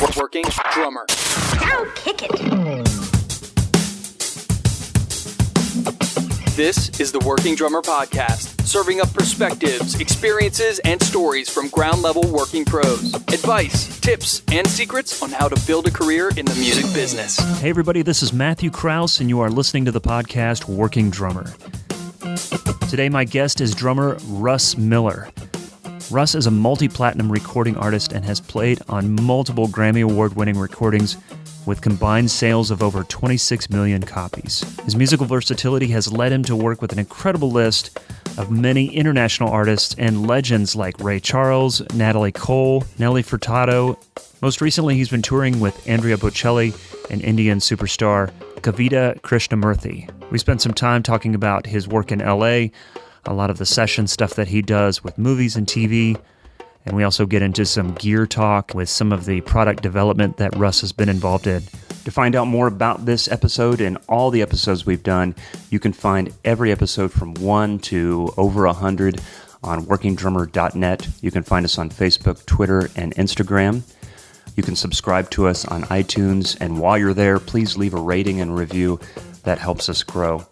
Working Drummer. Now kick it. This is the Working Drummer Podcast, serving up perspectives, experiences, and stories from ground-level working pros. Advice, tips, and secrets on how to build a career in the music business. Hey everybody, this is Matthew Crouse, and you are listening to the podcast Working Drummer. Today my guest is drummer Russ Miller. Russ is a multi-platinum recording artist and has played on multiple Grammy Award-winning recordings with combined sales of over 26 million copies. His musical versatility has led him to work with an incredible list of many international artists and legends like Ray Charles, Natalie Cole, Nelly Furtado. Most recently, he's been touring with Andrea Bocelli and Indian superstar Kavita Krishnamurthy. We spent some time talking about his work in LA, a lot of the session stuff that he does with movies and TV, and we also get into some gear talk with some of the product development that Russ has been involved in. To find out more about this episode and all the episodes we've done, you can find every episode from 1 to over 100 on workingdrummer.net. You can find us on Facebook, Twitter, and Instagram. You can subscribe to us on iTunes, and while you're there, please leave a rating and review. That helps us grow.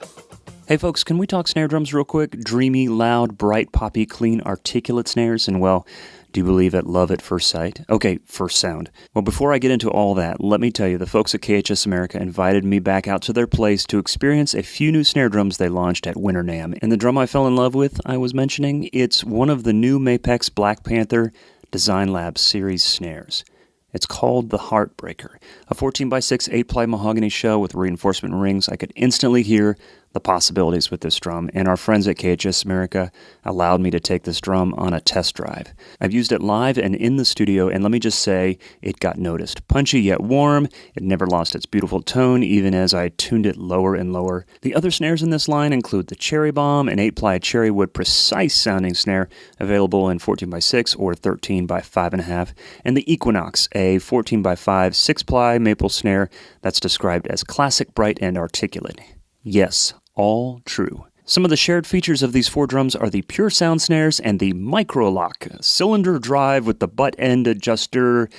Hey folks, can we talk snare drums real quick? Dreamy, loud, bright, poppy, clean, articulate snares, and well, do you believe at love at first sight? Okay, first sound. Well, before I get into all that, let me tell you, the folks at KHS America invited me back out to their place to experience a few new snare drums they launched at Winter NAMM. And the drum I fell in love with, I was mentioning, it's one of the new Mapex Black Panther Design Lab series snares. It's called the Heartbreaker, a 14x6 8-ply mahogany shell with reinforcement rings. I could instantly hear the possibilities with this drum, and our friends at KHS America allowed me to take this drum on a test drive. I've used it live and in the studio, and let me just say, it got noticed. Punchy yet warm, it never lost its beautiful tone, even as I tuned it lower and lower. The other snares in this line include the Cherry Bomb, an 8-ply cherry wood precise sounding snare, available in 14x6 or 13x5.5, and the Equinox, a 14x5 6-ply maple snare that's described as classic, bright, and articulate. Yes, all true. Some of the shared features of these four drums are the Pure Sound snares and the Micro Lock, cylinder drive with the butt end adjuster,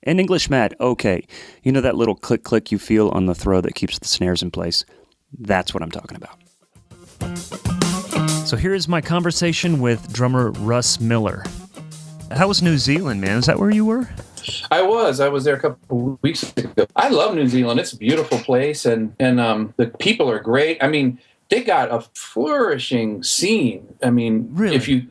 and English mat. Okay, you know that little click-click you feel on the throw that keeps the snares in place? That's what I'm talking about. So here is my conversation with drummer Russ Miller. How was New Zealand, man? Is that where you were? I was there a couple of weeks ago. I love New Zealand. It's a beautiful place, and the people are great. I mean, they got a flourishing scene. I mean, really? if you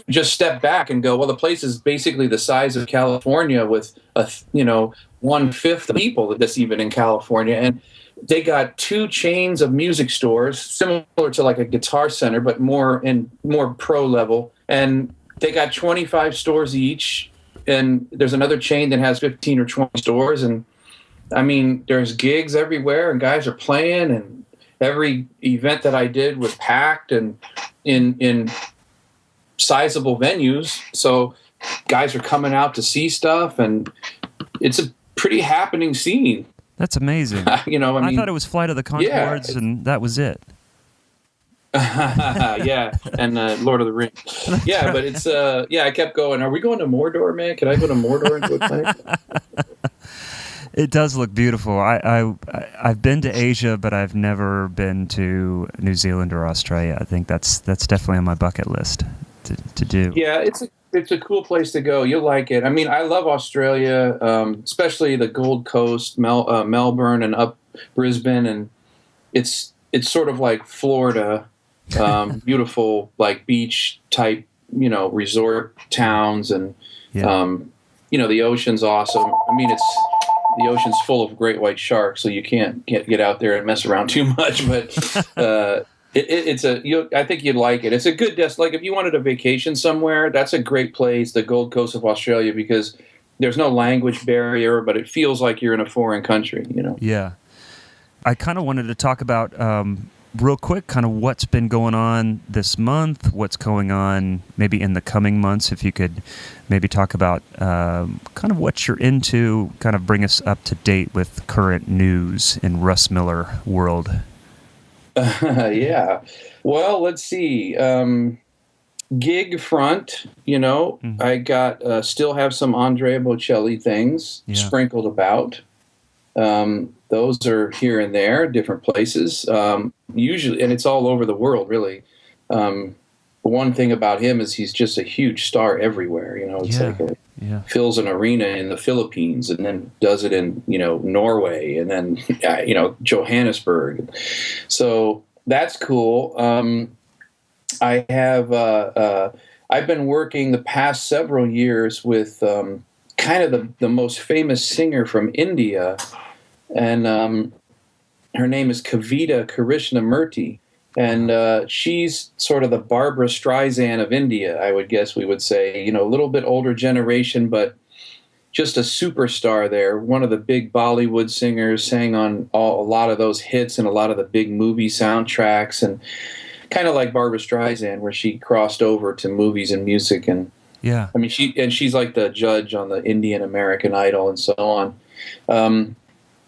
just step back and go, well, the place is basically the size of California with 1/5 the people that's even in California, and they got 2 chains of music stores similar to like a Guitar Center, but more pro level, and they got 25 stores each. And there's another chain that has 15 or 20 stores. And I mean, there's gigs everywhere and guys are playing, and every event that I did was packed and in sizable venues. So guys are coming out to see stuff, and it's a pretty happening scene. That's amazing. I thought it was Flight of the Conchords, and that was it. Yeah, and Lord of the Rings. Yeah, but it's I kept going. Are we going to Mordor, man? Can I go to Mordor and do a thing? It does look beautiful. I've been to Asia, but I've never been to New Zealand or Australia. I think that's definitely on my bucket list to do. Yeah, it's a cool place to go. You'll like it. I mean, I love Australia, especially the Gold Coast, Melbourne, and up Brisbane, and it's sort of like Florida. Beautiful, like beach type, resort towns, and the ocean's awesome. I mean, the ocean's full of great white sharks, so you can't get out there and mess around too much. But I think you'd like it. It's a good like if you wanted a vacation somewhere, that's a great place, the Gold Coast of Australia, because there's no language barrier, but it feels like you're in a foreign country. Yeah, I kind of wanted to talk about. Real quick, kind of what's been going on this month, what's going on maybe in the coming months, if you could maybe talk about kind of what you're into, kind of bring us up to date with current news in Russ Miller world. Yeah. Well, let's see. gig front, I got still have some Andrea Bocelli things sprinkled about. Those are here and there, different places. Usually, and it's all over the world, really. One thing about him is he's just a huge star everywhere. It's fills an arena in the Philippines and then does it in, Norway and then, Johannesburg. So that's cool. I have, I've been working the past several years with kind of the most famous singer from India. And her name is Kavita Krishnamurthy. And she's sort of the Barbara Streisand of India, I would guess we would say. A little bit older generation, but just a superstar there. One of the big Bollywood singers, sang on a lot of those hits and a lot of the big movie soundtracks. And kind of like Barbara Streisand, where she crossed over to movies and music. And I mean, she's like the judge on the Indian American Idol and so on.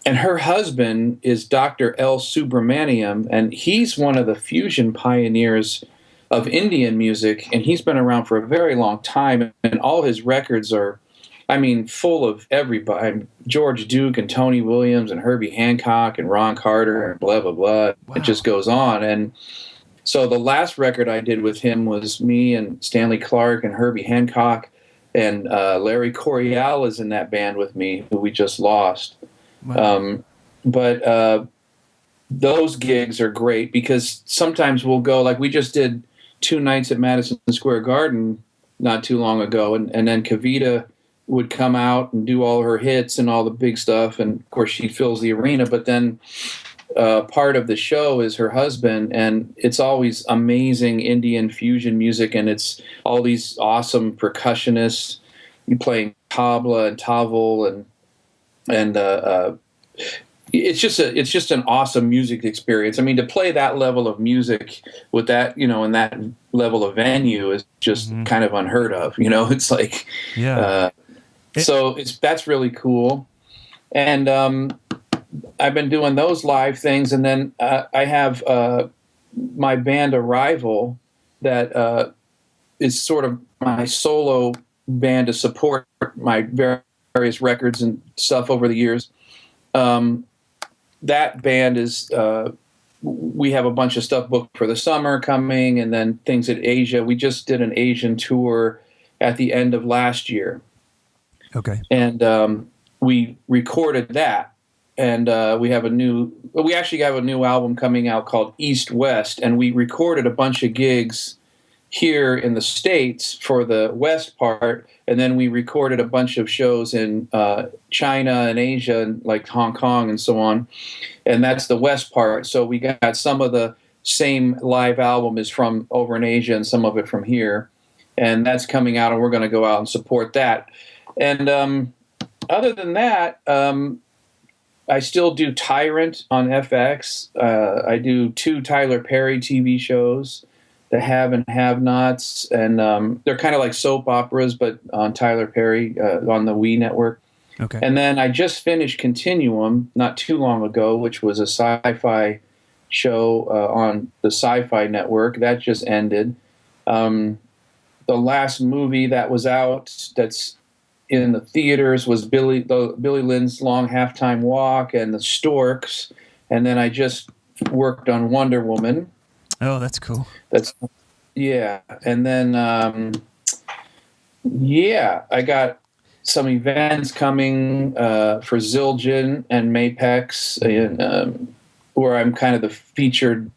And her husband is Dr. L. Subramaniam, and he's one of the fusion pioneers of Indian music, and he's been around for a very long time, and all his records are, full of everybody. George Duke and Tony Williams and Herbie Hancock and Ron Carter and blah, blah, blah. Wow. It just goes on. And so the last record I did with him was me and Stanley Clarke and Herbie Hancock, and Larry Coryell is in that band with me, who we just lost. Wow. But those gigs are great because sometimes we'll go, like we just did 2 nights at Madison Square Garden not too long ago, and then Kavita would come out and do all her hits and all the big stuff, and of course she fills the arena, but then part of the show is her husband, and it's always amazing Indian fusion music, and it's all these awesome percussionists. You playing tabla and tavel and it's just an awesome music experience. I mean, to play that level of music with that, in that level of venue is just kind of unheard of. It's like, so that's really cool. And I've been doing those live things, and then I have my band Arrival that is sort of my solo band to support my various records and stuff over the years. That band is, we have a bunch of stuff booked for the summer coming, and then things at Asia. We just did an Asian tour at the end of last year. Okay. And we recorded that, and we actually have a new album coming out called East West, and we recorded a bunch of gigs here in the States for the West part, and then we recorded a bunch of shows in China and Asia, and like Hong Kong and so on, and that's the West part. So we got some of the same live album is from over in Asia and some of it from here, and that's coming out, and we're going to go out and support that. And other than that, I still do Tyrant on FX. I do 2 Tyler Perry TV shows, The Have and Have-Nots, and they're kind of like soap operas, but on Tyler Perry, on the WE network. Okay. And then I just finished Continuum not too long ago, which was a sci-fi show on the Sci-Fi network. That just ended. The last movie that was out that's in the theaters was Billy Lynn's Long Halftime Walk and The Storks, and then I just worked on Wonder Woman. Oh, that's cool. And then I got some events coming for Zildjian and Mapex, and where I'm kind of the featured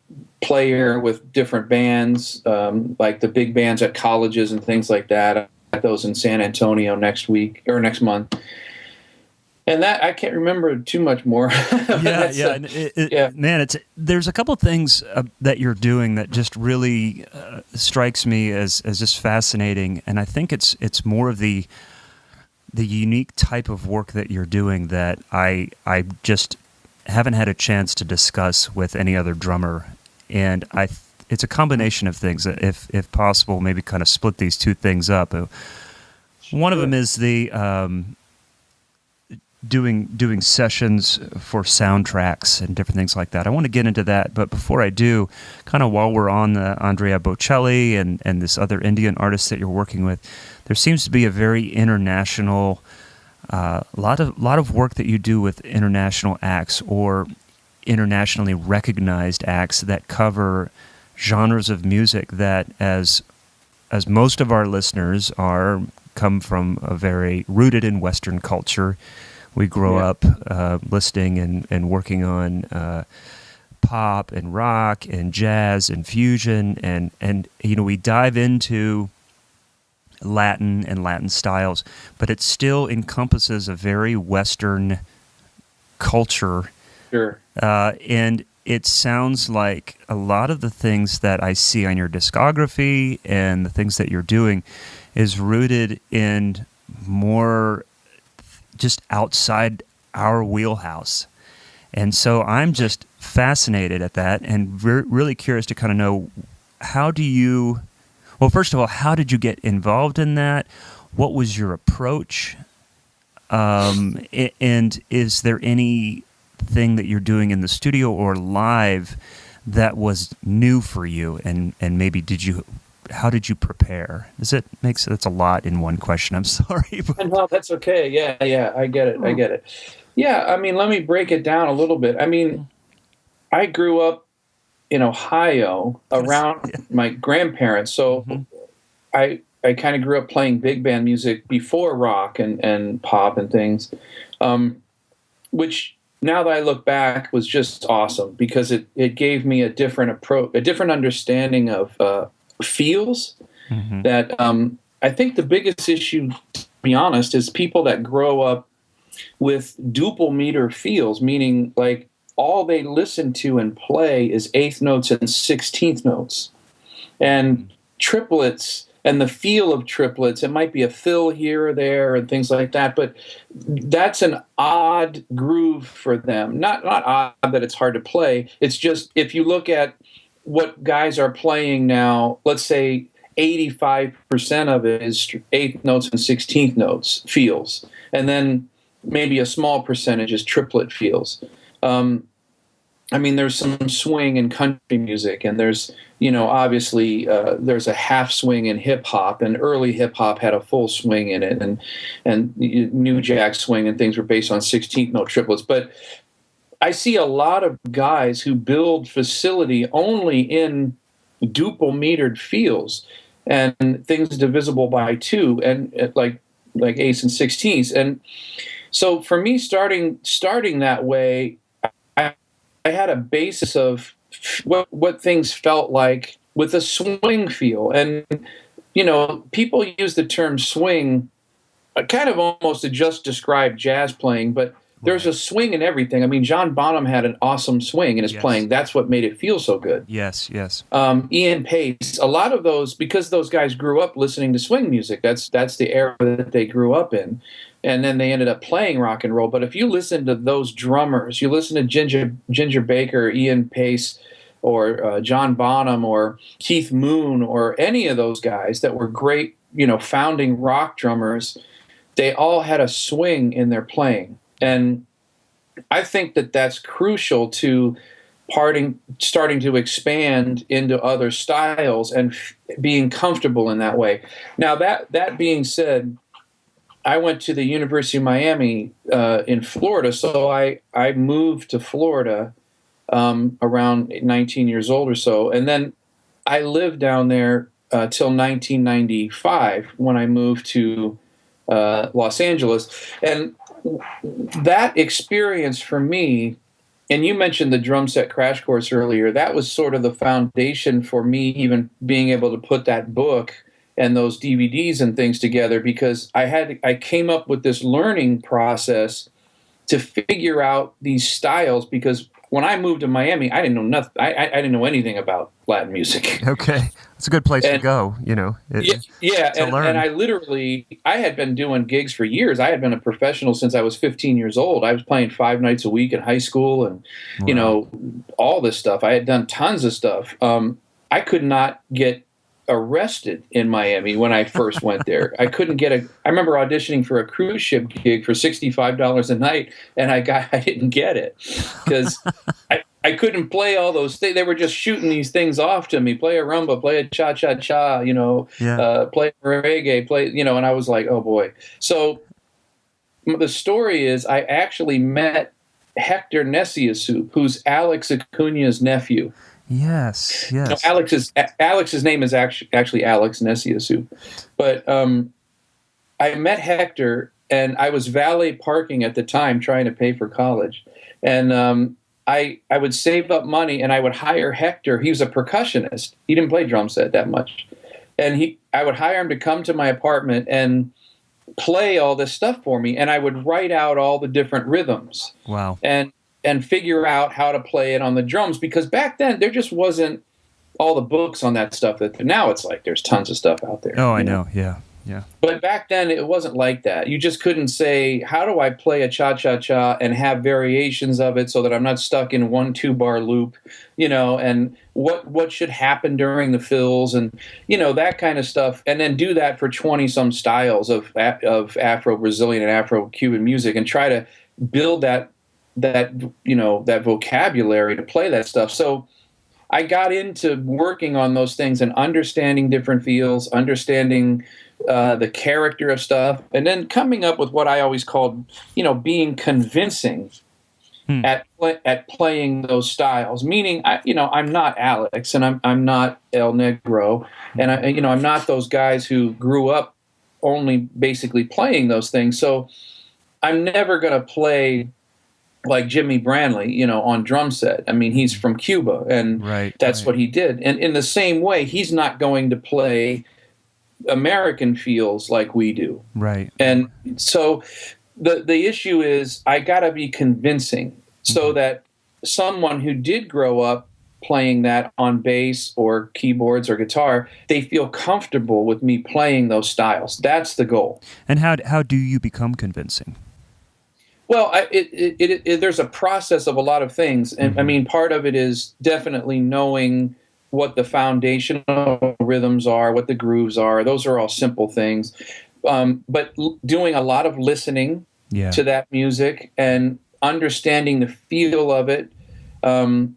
player with different bands, like the big bands at colleges and things like that. I got those in San Antonio next month. And that I can't remember too much more. Man, there's a couple of things that you're doing that just really strikes me as just fascinating, and I think it's more of the unique type of work that you're doing that I just haven't had a chance to discuss with any other drummer, and it's a combination of things. If possible, maybe kind of split these 2 things up. One of them is the doing sessions for soundtracks and different things like that. I want to get into that, but before I do, kind of while we're on the Andrea Bocelli and this other Indian artist that you're working with, there seems to be a very international lot of work that you do with international acts or internationally recognized acts that cover genres of music that, as most of our listeners come from a very rooted in Western culture. We grow up listening and working on pop and rock and jazz and fusion and we dive into Latin and Latin styles, but it still encompasses a very Western culture. Sure. And it sounds like a lot of the things that I see on your discography and the things that you're doing is rooted in more just outside our wheelhouse. And so I'm just fascinated at that and really curious to kind of know, first of all, how did you get involved in that? What was your approach? And is there anything that you're doing in the studio or live that was new for you? And maybe how did you prepare? That's a lot in one question. I'm sorry. But... No, that's okay. Yeah, I get it. Yeah, I mean, let me break it down a little bit. I mean, I grew up in Ohio around my grandparents, so I kind of grew up playing big band music before rock and pop and things, which now that I look back was just awesome because it gave me a different approach, a different understanding of feels that I think the biggest issue, to be honest, is people that grow up with duple meter feels, meaning like all they listen to and play is eighth notes and 16th notes and triplets and the feel of triplets. It might be a fill here or there and things like that, but that's an odd groove for them. Not odd that it's hard to play. It's just if you look at what guys are playing now, let's say 85% of it is eighth notes and 16th notes feels, and then maybe a small percentage is triplet feels. I mean, there's some swing in country music, and there's, obviously there's a half swing in hip hop, and early hip hop had a full swing in it, and New Jack Swing and things were based on 16th note triplets. But I see a lot of guys who build facility only in duple metered feels and things divisible by two, and like eighths and sixteenths. And so for me, starting that way, I had a basis of what things felt like with a swing feel. And, people use the term swing kind of almost to just describe jazz playing, but there's a swing in everything. I mean, John Bonham had an awesome swing in his playing. That's what made it feel so good. Yes. Ian Pace, a lot of those, because those guys grew up listening to swing music. That's the era that they grew up in. And then they ended up playing rock and roll. But if you listen to those drummers, you listen to Ginger Baker, Ian Pace, or John Bonham, or Keith Moon, or any of those guys that were great, founding rock drummers, they all had a swing in their playing. And I think that that's crucial to starting to expand into other styles and being comfortable in that way. Now, that being said, I went to the University of Miami in Florida, so I moved to Florida around 19 years old or so, and then I lived down there till 1995 when I moved to Los Angeles. And that experience for me, and you mentioned the drum set crash course earlier, that was sort of the foundation for me even being able to put that book and those DVDs and things together, because I came up with this learning process to figure out these styles, because when I moved to Miami, I didn't know nothing. I didn't know anything about Latin music. Okay. It's a good place to go, and I had been doing gigs for years. I had been a professional since I was 15 years old. I was playing 5 nights a week in high school and, all this stuff. I had done tons of stuff. I could not get arrested in Miami when I first went there. I couldn't get I remember auditioning for a cruise ship gig for $65 a night, and I didn't get it because I couldn't play all those things. They were just shooting these things off to me. Play a rumba, play a cha-cha-cha, play reggae, and I was like, oh boy. So the story is I actually met Hector Neciasup, who's Alex Acuña's nephew. Yes. Alex's name is actually Alex Neciasup. But I met Hector, and I was valet parking at the time trying to pay for college. And I would save up money, and I would hire Hector. He was a percussionist. He didn't play drum set that much. And I would hire him to come to my apartment and play all this stuff for me, and I would write out all the different rhythms. Wow. And figure out how to play it on the drums, because back then there just wasn't all the books on that stuff that now it's like there's tons of stuff out there. Oh, I know. Yeah. But back then it wasn't like that. You just couldn't say, how do I play a cha-cha-cha and have variations of it so that I'm not stuck in 1-2 bar loop, and what should happen during the fills and, that kind of stuff. And then do that for 20 some styles of Afro-Brazilian and Afro-Cuban music and try to build that vocabulary to play that stuff. So I got into working on those things and understanding different feels, understanding the character of stuff, and then coming up with what I always called, being convincing at playing those styles. Meaning, I'm not Alex, and I'm not El Negro, and I'm not those guys who grew up only basically playing those things. So I'm never going to play like Jimmy Branley, on drum set. I mean, he's from Cuba, and that's what he did. And in the same way, he's not going to play American feels like we do. Right. And so the issue is I got to be convincing so that someone who did grow up playing that on bass or keyboards or guitar, they feel comfortable with me playing those styles. That's the goal. And how do you become convincing? Well, there's a process of a lot of things. And I mean, part of it is definitely knowing what the foundational rhythms are, what the grooves are. Those are all simple things. But doing a lot of listening to that music and understanding the feel of it. And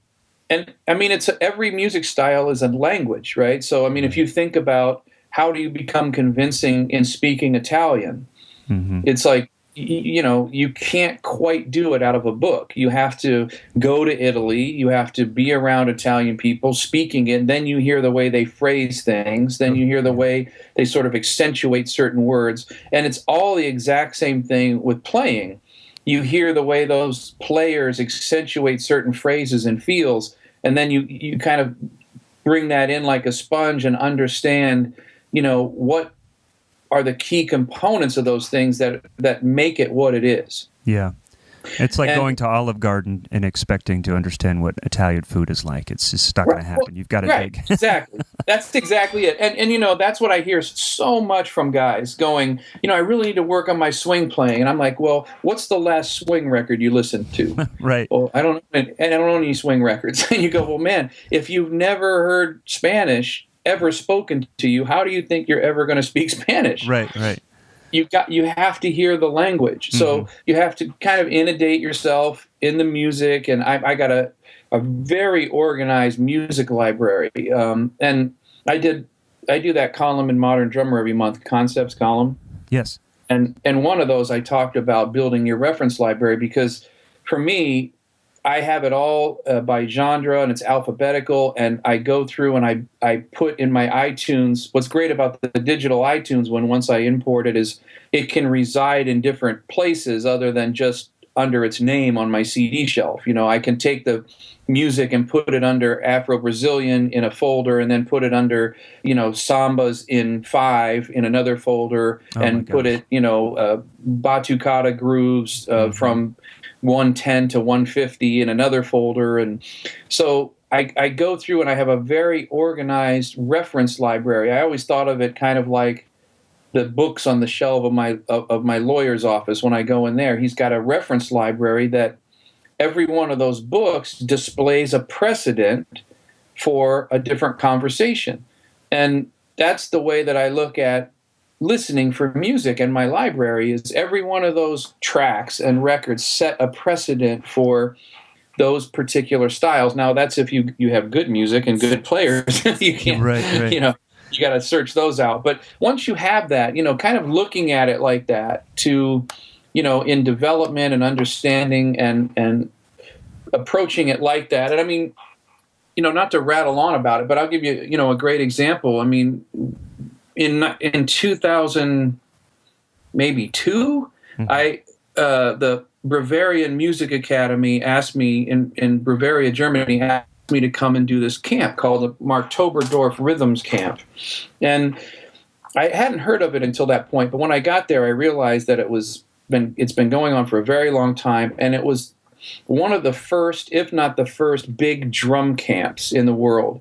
I mean, every music style is a language, right? So, I mean, if you think about how do you become convincing in speaking Italian, it's like, you can't quite do it out of a book. You have to go to Italy. You have to be around Italian people speaking it. Then you hear the way they phrase things. Then you hear the way they sort of accentuate certain words. And it's all the exact same thing with playing. You hear the way those players accentuate certain phrases and feels. And then you kind of bring that in like a sponge and understand, what are the key components of those things that make it what it is. Yeah. It's like going to Olive Garden and expecting to understand what Italian food is like. It's just not going to happen. You've got to dig. Exactly. That's exactly it. And that's what I hear so much from guys going, I really need to work on my swing playing. And I'm like, well, what's the last swing record you listened to? Right. Well, I don't own any swing records. And you go, well, man, if you've never heard Spanish ever spoken to you, how do you think you're ever going to speak Spanish? Right. You have to hear the language. So you have to kind of inundate yourself in the music. And I got a very organized music library. And I do that column in Modern Drummer every month, Concepts column. Yes. And one of those I talked about building your reference library, because for me, I have it all by genre, and it's alphabetical, and I go through and I put in my iTunes. What's great about the digital iTunes once I import it is it can reside in different places other than just under its name on my CD shelf. I can take the music and put it under Afro-Brazilian in a folder, and then put it under, Sambas in 5 in another folder, and put it, Batucada grooves from 110 to 150 in another folder. And so I go through and I have a very organized reference library. I always thought of it kind of like the books on the shelf of my lawyer's office. When I go in there, he's got a reference library that every one of those books displays a precedent for a different conversation. And that's the way that I look at listening for music. And my library is every one of those tracks and records set a precedent for those particular styles. Now, that's if you have good music and good players. You can't, right. you know, you got to search those out. But once you have that, you know, kind of looking at it like that to, you know, in development and understanding and approaching it like that. And I mean, you know, not to rattle on about it, but I'll give you, you know, a great example. I mean, in 2000, maybe two, the Bavarian Music Academy asked me in Bavaria, Germany, asked me to come and do this camp called the Marktoberdorf Rhythms Camp. And I hadn't heard of it until that point, but when I got there, I realized that it's been going on for a very long time, and it was one of the first, if not the first, big drum camps in the world.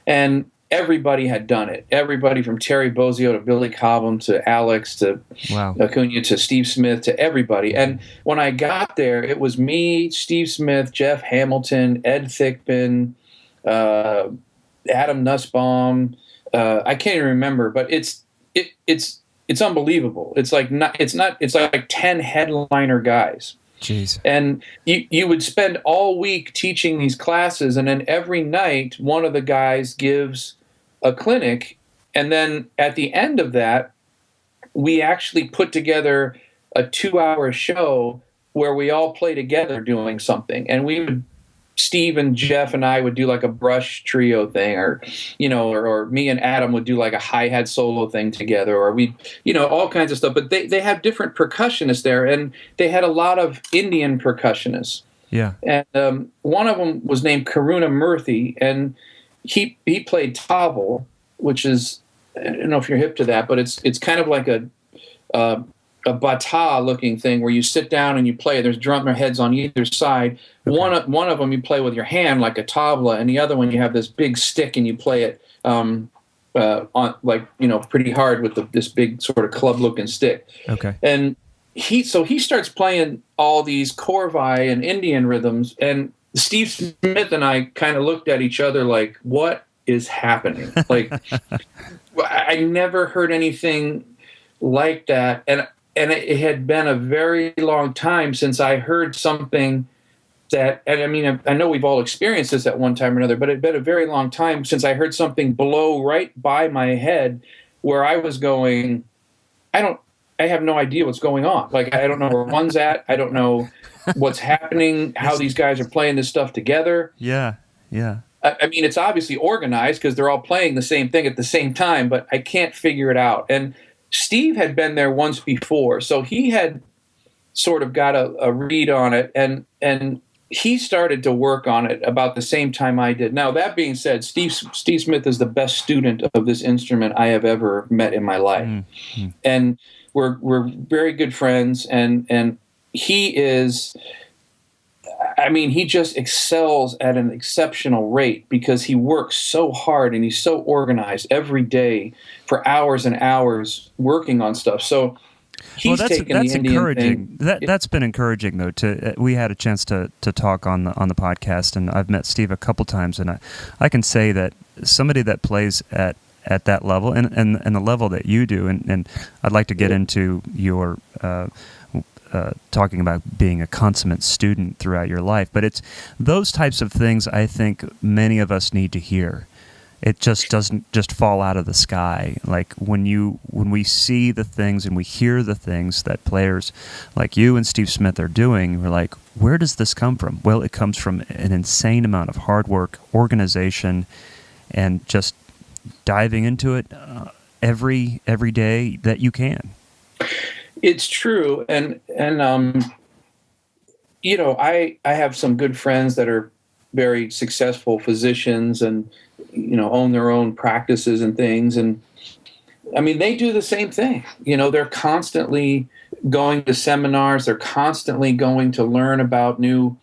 And everybody had done it. Everybody from Terry Bozzio to Billy Cobham to Alex to Acuna to Steve Smith to everybody. And when I got there, it was me, Steve Smith, Jeff Hamilton, Ed Thickman, Adam Nussbaum. I can't even remember, but it's unbelievable. It's like 10 headliner guys. Jeez. And you would spend all week teaching these classes, and then every night one of the guys gives a clinic, and then at the end of that, we actually put together a 2-hour show where we all play together doing something. And Steve and Jeff and I would do like a brush trio thing, or, you know, or me and Adam would do like a hi-hat solo thing together, or we, you know, all kinds of stuff. But they have different percussionists there, and they had a lot of Indian percussionists. Yeah. And one of them was named Krishnamurthy, and he played tabla, which is, I don't know if you're hip to that, but it's kind of like a bata looking thing where you sit down and you play. There's drummer heads on either side. Okay. One of them you play with your hand like a tabla, and the other one you have this big stick and you play it on, like, you know, pretty hard with this big sort of club looking stick. Okay. And he starts playing all these Korvai and Indian rhythms, and Steve Smith and I kind of looked at each other like, what is happening? Like, I never heard anything like that. And it had been a very long time since I heard something that, and I mean, I know we've all experienced this at one time or another, but it had been a very long time since I heard something blow right by my head where I was going, I have no idea what's going on. Like, I don't know where one's at. I don't know what's happening, how these guys are playing this stuff together. Yeah. I mean, it's obviously organized because they're all playing the same thing at the same time, but I can't figure it out. And Steve had been there once before, so he had sort of got a read on it, and he started to work on it about the same time I did. Now, that being said, Steve Smith is the best student of this instrument I have ever met in my life. Mm-hmm. And we're very good friends, and he is, I mean, he just excels at an exceptional rate because he works so hard and he's so organized every day for hours and hours working on stuff. So he's taken the Indian encouraging. thing. That's been encouraging, though. We had a chance to talk on the podcast, and I've met Steve a couple times, and I can say that somebody that plays at that level and the level that you do, and I'd like to get into your talking about being a consummate student throughout your life, but it's those types of things I think many of us need to hear. It just doesn't just fall out of the sky. Like when we see the things and we hear the things that players like you and Steve Smith are doing, we're like, where does this come from? Well, it comes from an insane amount of hard work, organization, and just diving into it every day that you can. It's true, and you know, I have some good friends that are very successful physicians and, you know, own their own practices and things, and I mean, they do the same thing. You know, they're constantly going to seminars, they're constantly going to learn about new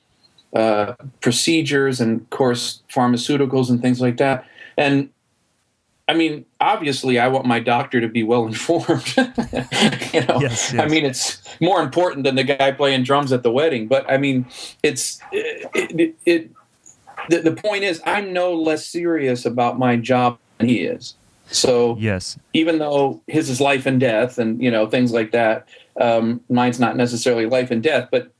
procedures and, of course, pharmaceuticals and things like that. And I mean, obviously, I want my doctor to be well informed. You know, yes. I mean, it's more important than the guy playing drums at the wedding. But I mean, the point is, I'm no less serious about my job than he is. So yes, even though his is life and death and, you know, things like that, mine's not necessarily life and death, but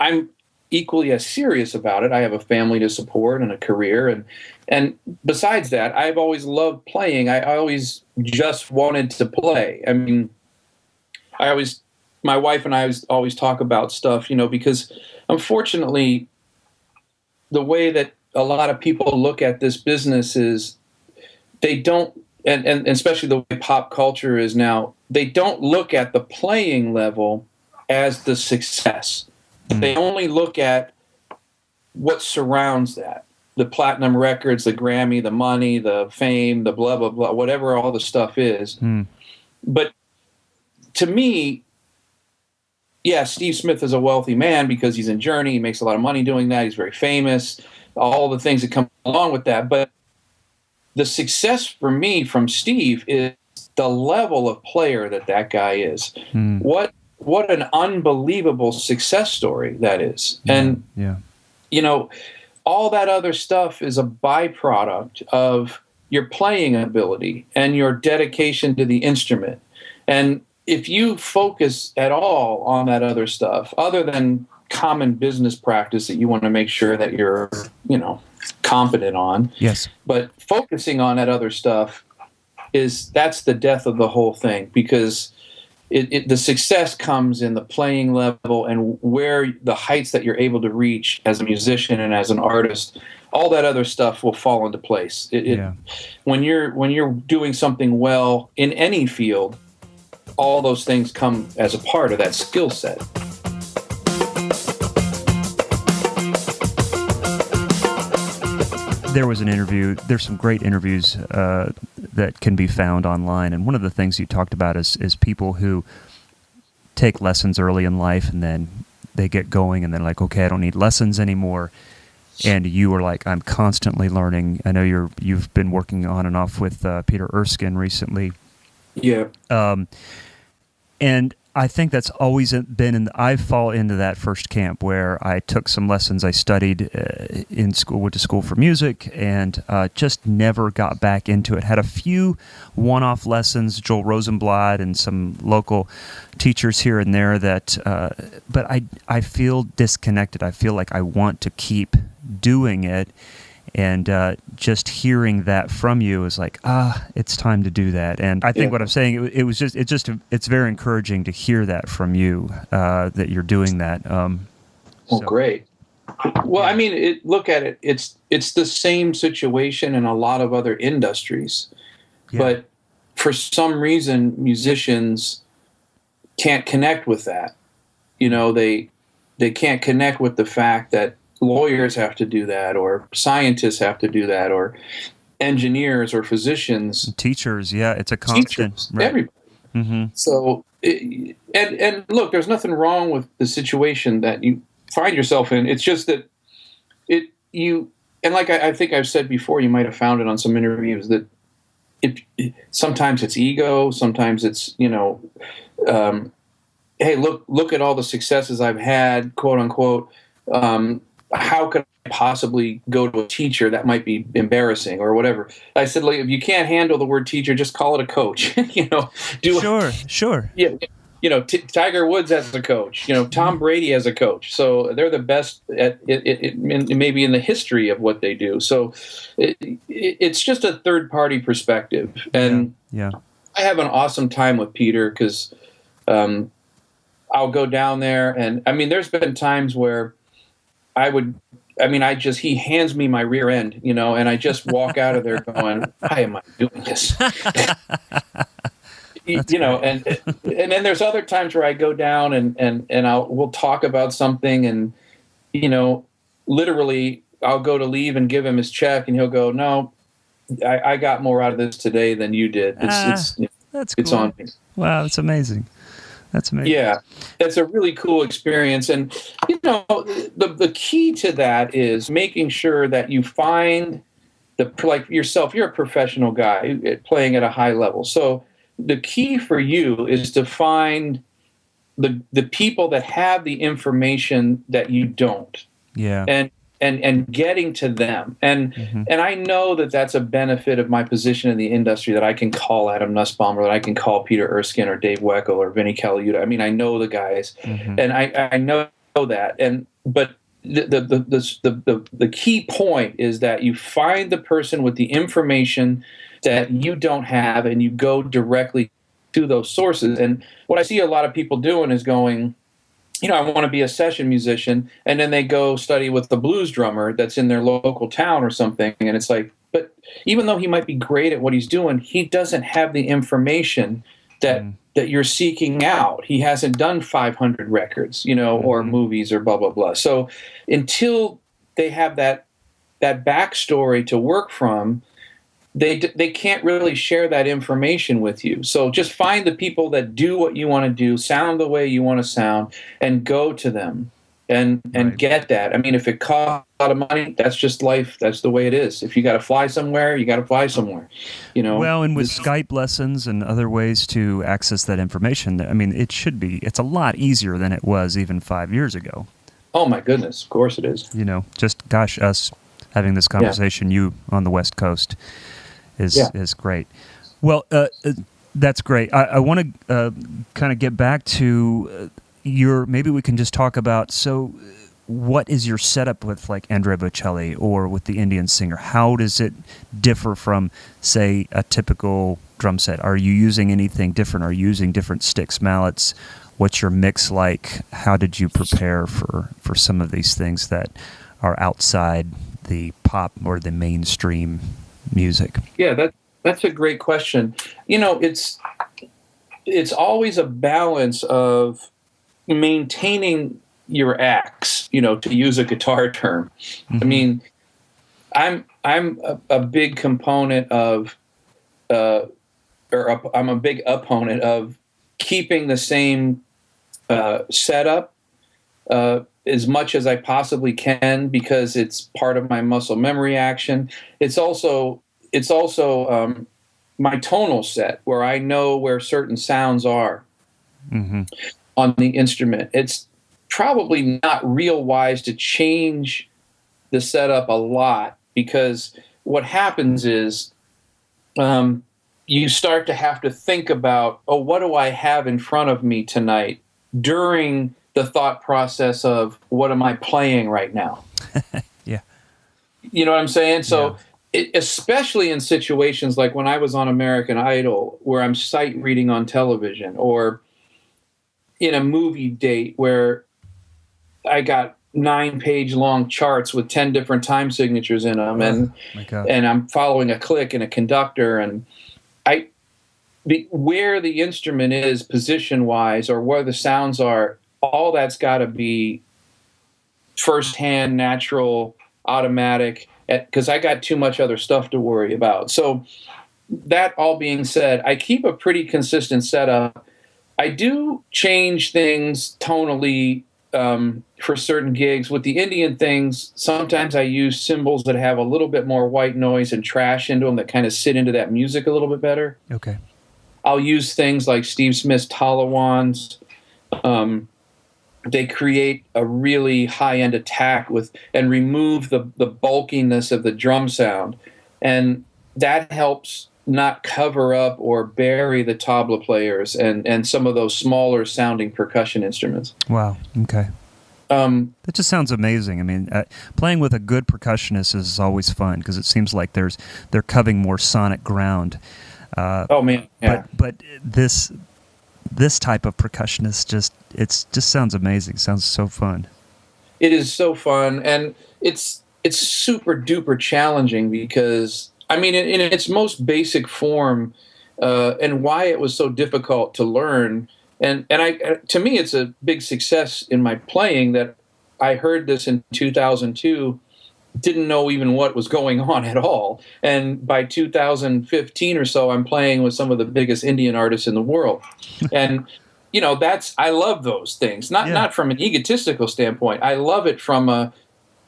I'm equally as serious about it. I have a family to support and a career. And besides that, I've always loved playing. I always just wanted to play. I mean, my wife and I always talk about stuff, you know, because unfortunately, the way that a lot of people look at this business is they don't, and especially the way pop culture is now, they don't look at the playing level as the success. They only look at what surrounds that. The platinum records, the Grammy, the money, the fame, the blah, blah, blah, whatever all the stuff is. But to me, yeah, Steve Smith is a wealthy man because he's in Journey. He makes a lot of money doing that. He's very famous, all the things that come along with that. But the success for me from Steve is the level of player that guy is. What an unbelievable success story that is. And, you know, all that other stuff is a byproduct of your playing ability and your dedication to the instrument. And if you focus at all on that other stuff, other than common business practice that you want to make sure that you're, you know, competent on. Yes. But focusing on that other stuff that's the death of the whole thing, because the success comes in the playing level and where the heights that you're able to reach as a musician and as an artist. All that other stuff will fall into place. When you're doing something well in any field, all those things come as a part of that skill set. There was an interview. There's some great interviews that can be found online, and one of the things you talked about is people who take lessons early in life, and then they get going, and they're like, okay, I don't need lessons anymore. And you were like, I'm constantly learning. I know you've been working on and off with Peter Erskine recently. Yeah. And I think that's always been I fall into that first camp where I took some lessons. I studied in school, went to school for music, and just never got back into it. Had a few one-off lessons, Joel Rosenblatt and some local teachers here and there that, but I feel disconnected. I feel like I want to keep doing it. And just hearing that from you is like, it's time to do that. And I think what I'm saying, it's very encouraging to hear that from you, that you're doing that. Great. Well, I mean, look at it. It's the same situation in a lot of other industries, but for some reason, musicians can't connect with that. You know, they can't connect with the fact that lawyers have to do that, or scientists have to do that, or engineers or physicians, teachers. Yeah, it's a constant. Teachers, right. Everybody. Mm-hmm. So, and look, there's nothing wrong with the situation that you find yourself in. It's just that and like I think I've said before, you might have found it on some interviews that sometimes it's ego, sometimes it's, you know, hey, look at all the successes I've had, quote unquote. How could I possibly go to a teacher? That might be embarrassing or whatever. I said, like, if you can't handle the word teacher, just call it a coach. You know, Sure. Yeah, you know, Tiger Woods as a coach. You know, Tom Brady as a coach. So they're the best at it maybe in the history of what they do. So it's just a third party perspective, and yeah. I have an awesome time with Peter because I'll go down there, and I mean, there's been times where he hands me my rear end, you know, and I just walk out of there going, why am I doing this? You know, and then there's other times where I go down and we'll talk about something, and, you know, literally I'll go to leave and give him his check, and he'll go, no, I got more out of this today than you did. That's cool. It's on me. Wow, that's amazing. That's amazing. Yeah, it's a really cool experience. And, you know, the key to that is making sure that you find like yourself, you're a professional guy playing at a high level. So the key for you is to find the people that have the information that you don't. Yeah. And and getting to them. And I know that that's a benefit of my position in the industry, that I can call Adam Nussbaum, or that I can call Peter Erskine or Dave Weckl or Vinnie Colaiuta. I mean, I know the guys, and I know that. But the key point is that you find the person with the information that you don't have, and you go directly to those sources. And what I see a lot of people doing is going, I want to be a session musician, and then they go study with the blues drummer that's in their local town or something, and it's like, but even though he might be great at what he's doing, he doesn't have the information that you're seeking out. He hasn't done 500 records, or movies or blah blah blah. So until they have that backstory to work from, they can't really share that information with you. So just find the people that do what you want to do, sound the way you want to sound, and go to them and get that. I mean, if it costs a lot of money, that's just life. That's the way it is. If you got to fly somewhere, you got to fly somewhere. Well, and with Skype lessons and other ways to access that information, I mean, it's a lot easier than it was even 5 years ago. Oh my goodness, of course it is. Just gosh, us having this conversation, you on the West Coast, is great. Well, that's great. I want to kind of get back to maybe we can just talk about, so what is your setup with like Andrea Bocelli or with the Indian singer? How does it differ from, say, a typical drum set? Are you using anything different? Are you using different sticks, mallets? What's your mix like? How did you prepare for some of these things that are outside the pop or the mainstream music? Yeah, that's a great question. It's always a balance of maintaining your acts, to use a guitar term. I mean, I'm a big component of, I'm a big opponent of keeping the same setup as much as I possibly can, because it's part of my muscle memory action. It's also my tonal set, where I know where certain sounds are on the instrument. It's probably not real wise to change the setup a lot, because what happens is you start to have to think about, what do I have in front of me tonight, during the thought process of what am I playing right now? Yeah. You know what I'm saying? So especially in situations like when I was on American Idol, where I'm sight reading on television, or in a movie date where I got 9-page long charts with 10 different time signatures in them, and I'm following a click and a conductor, and where the instrument is position wise, or where the sounds are, all that's got to be firsthand, natural, automatic, because I got too much other stuff to worry about. So that all being said, I keep a pretty consistent setup. I do change things tonally for certain gigs. With the Indian things, sometimes I use cymbals that have a little bit more white noise and trash into them, that kind of sit into that music a little bit better. Okay. I'll use things like Steve Smith's Talawans. They create a really high-end attack and remove the bulkiness of the drum sound. And that helps not cover up or bury the tabla players and some of those smaller sounding percussion instruments. Wow. Okay. That just sounds amazing. I mean, playing with a good percussionist is always fun, because it seems like they're covering more sonic ground. Oh man. Yeah. But this type of percussionist just sounds amazing. Sounds so fun. It is so fun, and it's super duper challenging, because I mean, in its most basic form, and why it was so difficult to learn, and to me, it's a big success in my playing that I heard this in 2002, didn't know even what was going on at all, and by 2015 or so, I'm playing with some of the biggest Indian artists in the world, and I love those things. Not from an egotistical standpoint. I love it from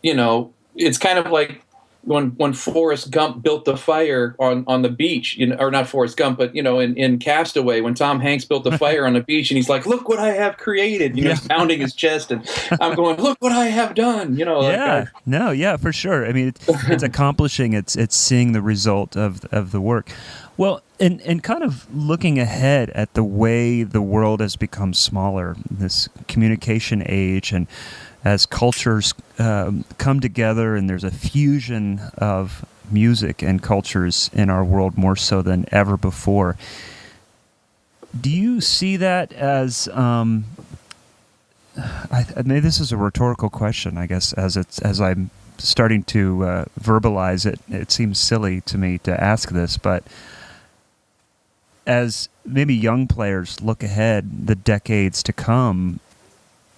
it's kind of like when Forrest Gump built the fire on the beach, or not Forrest Gump, but in Castaway, when Tom Hanks built the fire on the beach, and he's like, "Look what I have created," he's pounding his chest, and I'm going, "Look what I have done," for sure. I mean, it's accomplishing, it's seeing the result of the work. Well, and kind of looking ahead at the way the world has become smaller, this communication age, and as cultures come together and there's a fusion of music and cultures in our world more so than ever before, do you see that as, maybe this is a rhetorical question, I guess, as I'm starting to verbalize it, it seems silly to me to ask this, but as maybe young players look ahead the decades to come,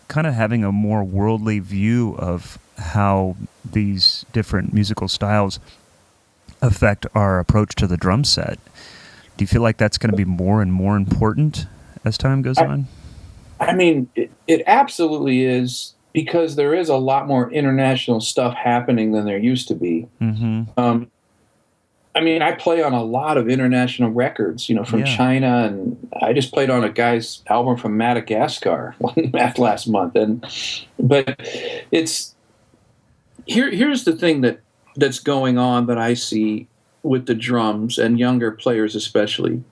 kind of having a more worldly view of how these different musical styles affect our approach to the drum set. Do you feel like that's going to be more and more important as time goes on? I mean, it absolutely is, because there is a lot more international stuff happening than there used to be. Mm-hmm. I mean, I play on a lot of international records, from China, and I just played on a guy's album from Madagascar last month. But it's here's the thing that's going on that I see with the drums and younger players especially.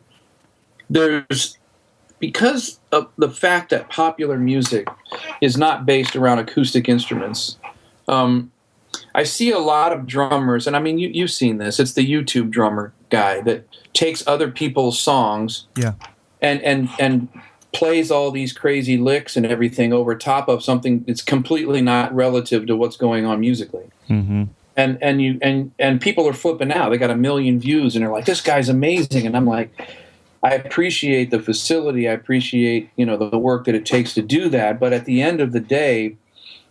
There's, because of the fact that popular music is not based around acoustic instruments, I see a lot of drummers, and I mean, you've seen this. It's the YouTube drummer guy that takes other people's songs and plays all these crazy licks and everything over top of something that's completely not relative to what's going on musically. Mm-hmm. And people are flipping out. They got 1 million views, and they're like, "This guy's amazing." And I'm like, I appreciate the facility. I appreciate, the work that it takes to do that. But at the end of the day,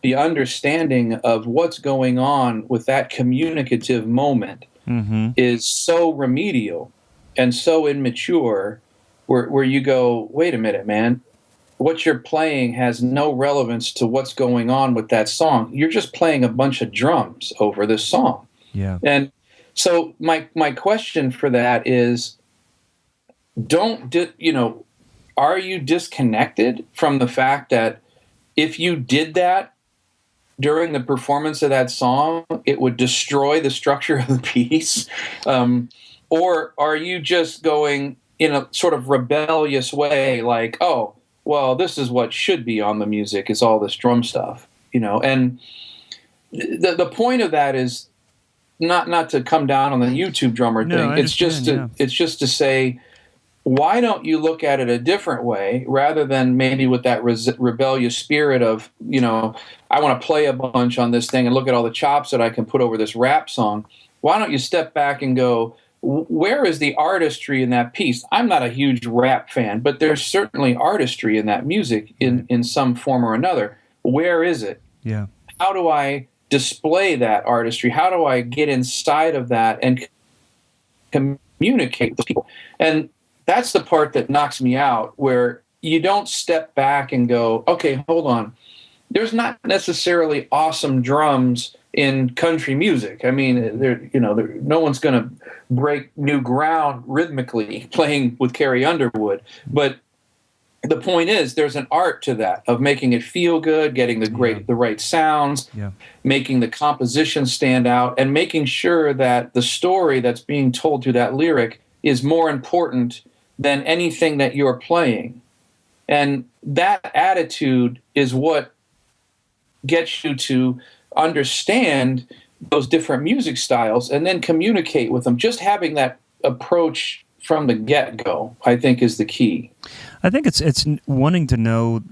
the understanding of what's going on with that communicative moment is so remedial and so immature, where you go, wait a minute, man, what you're playing has no relevance to what's going on with that song. You're just playing a bunch of drums over this song. Yeah. And so my question for that is, are you disconnected from the fact that if you did that during the performance of that song, it would destroy the structure of the piece? Or are you just going in a sort of rebellious way, like, oh, well, this is what should be on the music, is all this drum stuff, And the point of that is not to come down on the YouTube drummer thing. It's just to say, why don't you look at it a different way, rather than maybe with that rebellious spirit of, I want to play a bunch on this thing and look at all the chops that I can put over this rap song. Why don't you step back and go, where is the artistry in that piece? I'm not a huge rap fan, but there's certainly artistry in that music in some form or another. Where is it? Yeah. How do I display that artistry? How do I get inside of that and communicate with people? And that's the part that knocks me out, where you don't step back and go, okay, hold on. There's not necessarily awesome drums in country music. I mean, no one's going to break new ground rhythmically playing with Carrie Underwood. But the point is, there's an art to that, of making it feel good, getting the right sounds, making the composition stand out, and making sure that the story that's being told through that lyric is more important than anything that you're playing. And that attitude is what gets you to understand those different music styles and then communicate with them. Just having that approach from the get-go, I think, is the key. I think it's wanting to know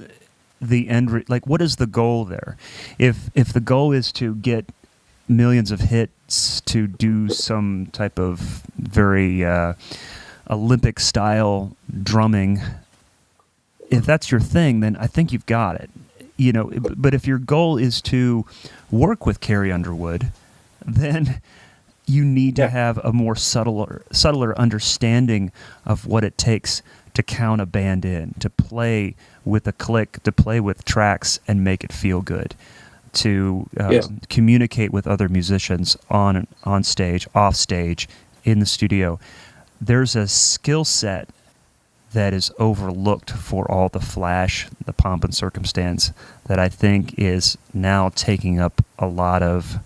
the end, like, what is the goal there? If the goal is to get millions of hits, to do some type of very Olympic style drumming, if that's your thing, then I think you've got it. But if your goal is to work with Carrie Underwood, then you need to have a more subtler understanding of what it takes to count a band in, to play with a click, to play with tracks and make it feel good. to communicate with other musicians on stage, off stage, in the studio. There's a skill set that is overlooked for all the flash, the pomp and circumstance, that I think is now taking up a lot of,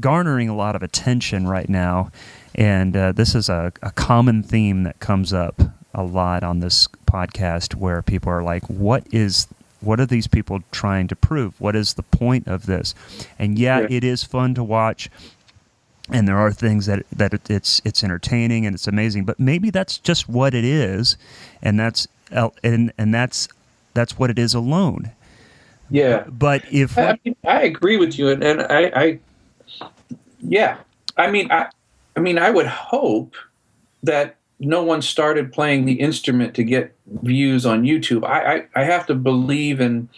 garnering a lot of attention right now. And this is a common theme that comes up a lot on this podcast, where people are like, what are these people trying to prove? What is the point of this? And it is fun to watch, and there are things that it's entertaining and it's amazing, but maybe that's just what it is, and that's what it is alone. Yeah. But if I agree with you, and I would hope that no one started playing the instrument to get views on YouTube. I have to believe in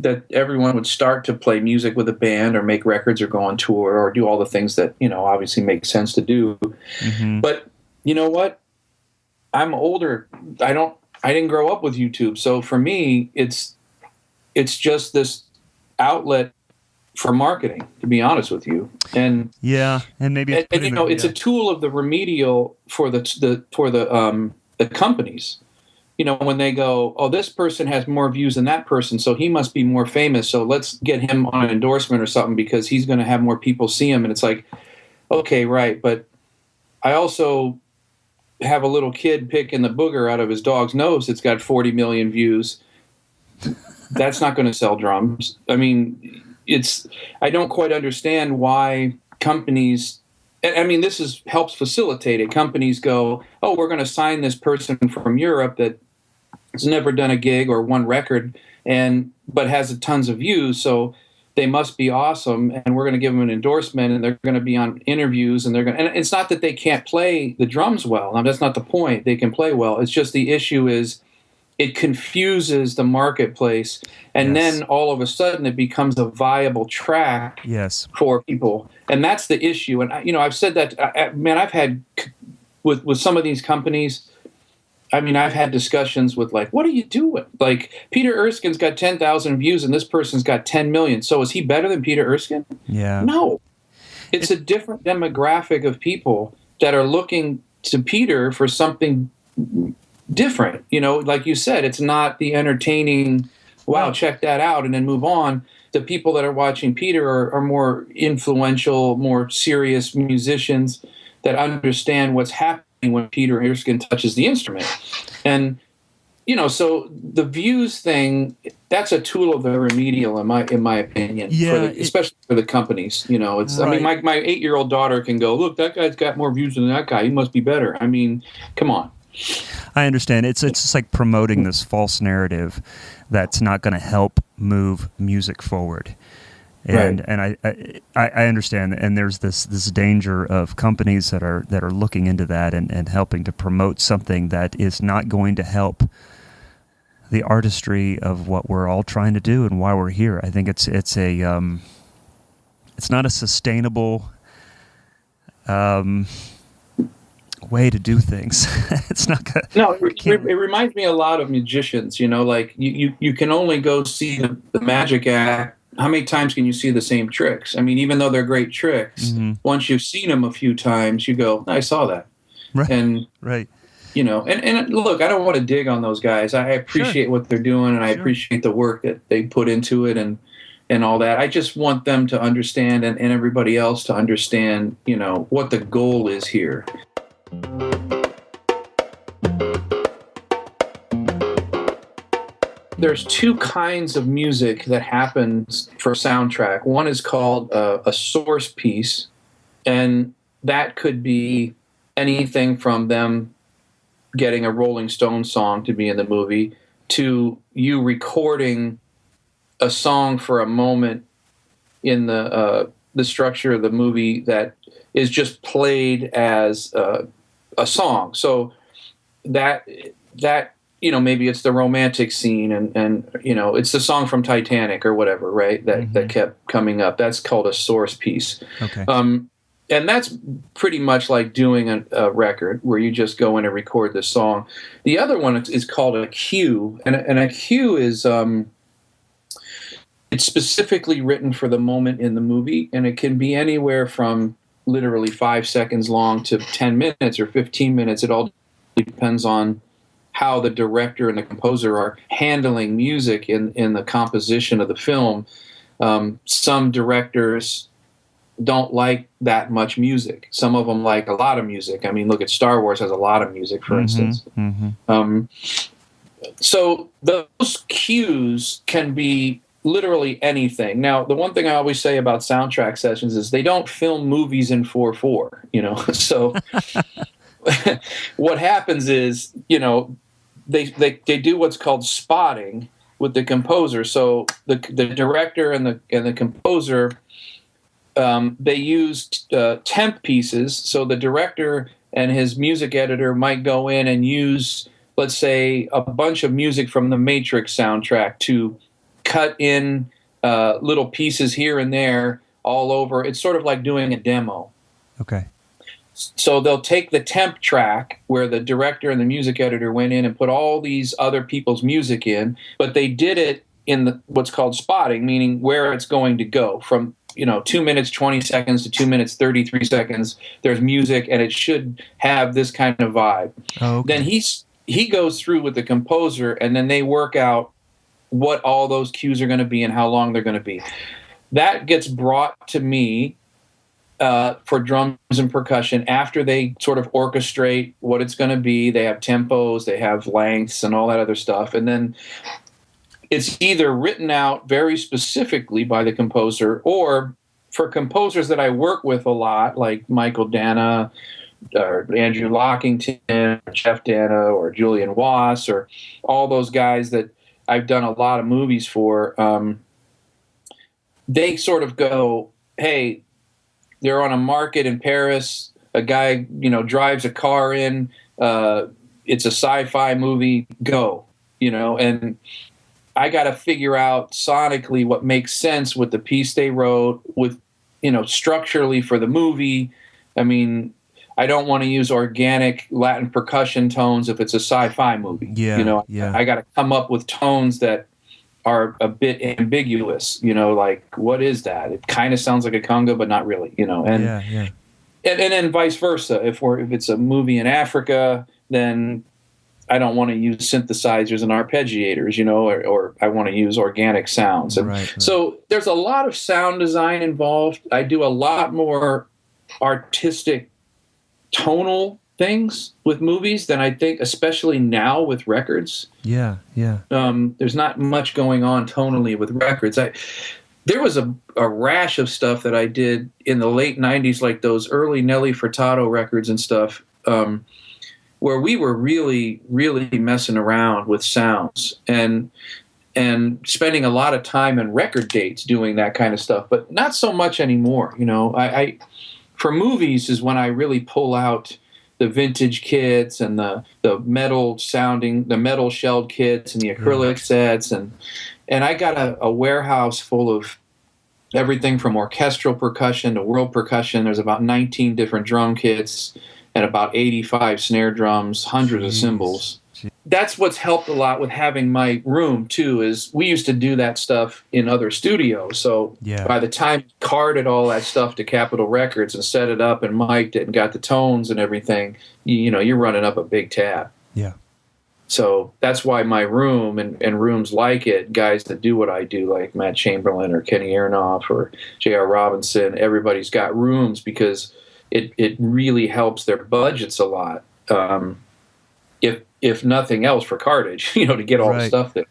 that everyone would start to play music with a band, or make records, or go on tour, or do all the things that, obviously make sense to do. Mm-hmm. But you know what? I'm older. I didn't grow up with YouTube. So for me, it's just this outlet for marketing, to be honest with you. And maybe it's a tool of the remedial for the companies. When they go, oh, this person has more views than that person, so he must be more famous, so let's get him on an endorsement or something because he's going to have more people see him. And it's like, okay, right, but I also have a little kid picking the booger out of his dog's nose that's got 40 million views. That's not going to sell drums. I mean, I don't quite understand why companies, this helps facilitate it. Companies go, oh, we're going to sign this person from Europe that has never done a gig or one record, but has tons of views, so they must be awesome, and we're going to give them an endorsement, and they're going to be on interviews, and and it's not that they can't play the drums well. Now, that's not the point. They can play well. It's just the issue is it confuses the marketplace, and then all of a sudden it becomes a viable track for people, and that's the issue. And I've said that, I've had with some of these companies. I've had discussions with, like, what are you doing? Like, Peter Erskine's got 10,000 views and this person's got 10 million. So is he better than Peter Erskine? Yeah. No. It's a different demographic of people that are looking to Peter for something different. Like you said, it's not the entertaining, wow, check that out, and then move on. The people that are watching Peter are more influential, more serious musicians that understand what's happening when Peter Erskine touches the instrument. And so the views thing, that's a tool of the remedial in my opinion, especially for the companies. It's right. My 8-year-old daughter can go, look, that guy's got more views than that guy, he must be better. Come on. I understand. It's just like promoting this false narrative that's not going to help move music forward. And I understand, and there's this danger of companies that are looking into that and helping to promote something that is not going to help the artistry of what we're all trying to do and why we're here. I think it's not a sustainable way to do things. It's not good. No, it reminds me a lot of magicians. Like you can only go see the magic act. How many times can you see the same tricks? Even though they're great tricks, once you've seen them a few times, you go, I saw that. Right. And, right. And look, I don't want to dig on those guys. I appreciate what they're doing, and I appreciate the work that they put into it and all that. I just want them to understand, and everybody else to understand, what the goal is here. There's two kinds of music that happens for soundtrack. One is called a source piece, and that could be anything from them getting a Rolling Stones song to be in the movie to you recording a song for a moment in the structure of the movie that is just played as a song. So that maybe it's the romantic scene and it's the song from Titanic or whatever, right? That kept coming up. That's called a source piece. Okay. And that's pretty much like doing a record where you just go in and record the song. The other one is called a cue, and a cue is it's specifically written for the moment in the movie, and it can be anywhere from literally 5 seconds long to 10 minutes or 15 minutes. It all depends on how the director and the composer are handling music in the composition of the film. Some directors don't like that much music. Some of them like a lot of music. I mean, look at Star Wars has a lot of music, for instance. So those cues can be literally anything. Now, the one thing I always say about soundtrack sessions is they don't film movies in 4/4, you know. So what happens is, you know, they do what's called spotting with the composer. So the director and the composer, they used temp pieces. So the director and his music editor might go in and use, let's say, a bunch of music from the Matrix soundtrack to cut in little pieces here and there all over. It's sort of like doing a demo. Okay. So they'll take the temp track where the director and the music editor went in and put all these other people's music in, but they did it in what's called spotting, meaning where it's going to go. From 2 minutes 20 seconds to 2 minutes 33 seconds, there's music, and it should have this kind of vibe. Oh, okay. Then he goes through with the composer, and then they work out what all those cues are going to be and how long they're going to be. That gets brought to me for drums and percussion after they sort of orchestrate what it's going to be. They have tempos, they have lengths, and all that other stuff. And then it's either written out very specifically by the composer, or for composers that I work with a lot, like Michael Dana, or Andrew Lockington, or Jeff Dana, or Julian Wass, or all those guys that I've done a lot of movies for, they sort of go, hey, they're on a market in Paris, a guy, drives a car in, it's a sci-fi movie, go, and I got to figure out sonically what makes sense with the piece they wrote, with, structurally for the movie. I mean, I don't want to use organic Latin percussion tones if it's a sci-fi movie. I got to come up with tones that are a bit ambiguous. Like, what is that? It kind of sounds like a conga, but not really. And then vice versa. If it's a movie in Africa, then I don't want to use synthesizers and arpeggiators, or I want to use organic sounds. And so there's a lot of sound design involved. I do a lot more artistic tonal things with movies than I think, especially now with records. There's not much going on tonally with records. There was a rash of stuff that I did in the late 90s, like those early Nelly Furtado records and stuff, where we were really, really messing around with sounds and spending a lot of time and record dates doing that kind of stuff, but not so much anymore. I for movies is when I really pull out the vintage kits and the metal shelled kits and the acrylic sets, and I got a warehouse full of everything from orchestral percussion to world percussion. There's about 19 different drum kits and about 85 snare drums, hundreds of cymbals. That's what's helped a lot with having my room, too, is we used to do that stuff in other studios. So by the time you carded all that stuff to Capitol Records and set it up and mic'd it and got the tones and everything, you're running up a big tab. So that's why my room and rooms like it, guys that do what I do, like Matt Chamberlain or Kenny Aronoff or J.R. Robinson, everybody's got rooms because it really helps their budgets a lot. If nothing else, for cartage, to get all the stuff there.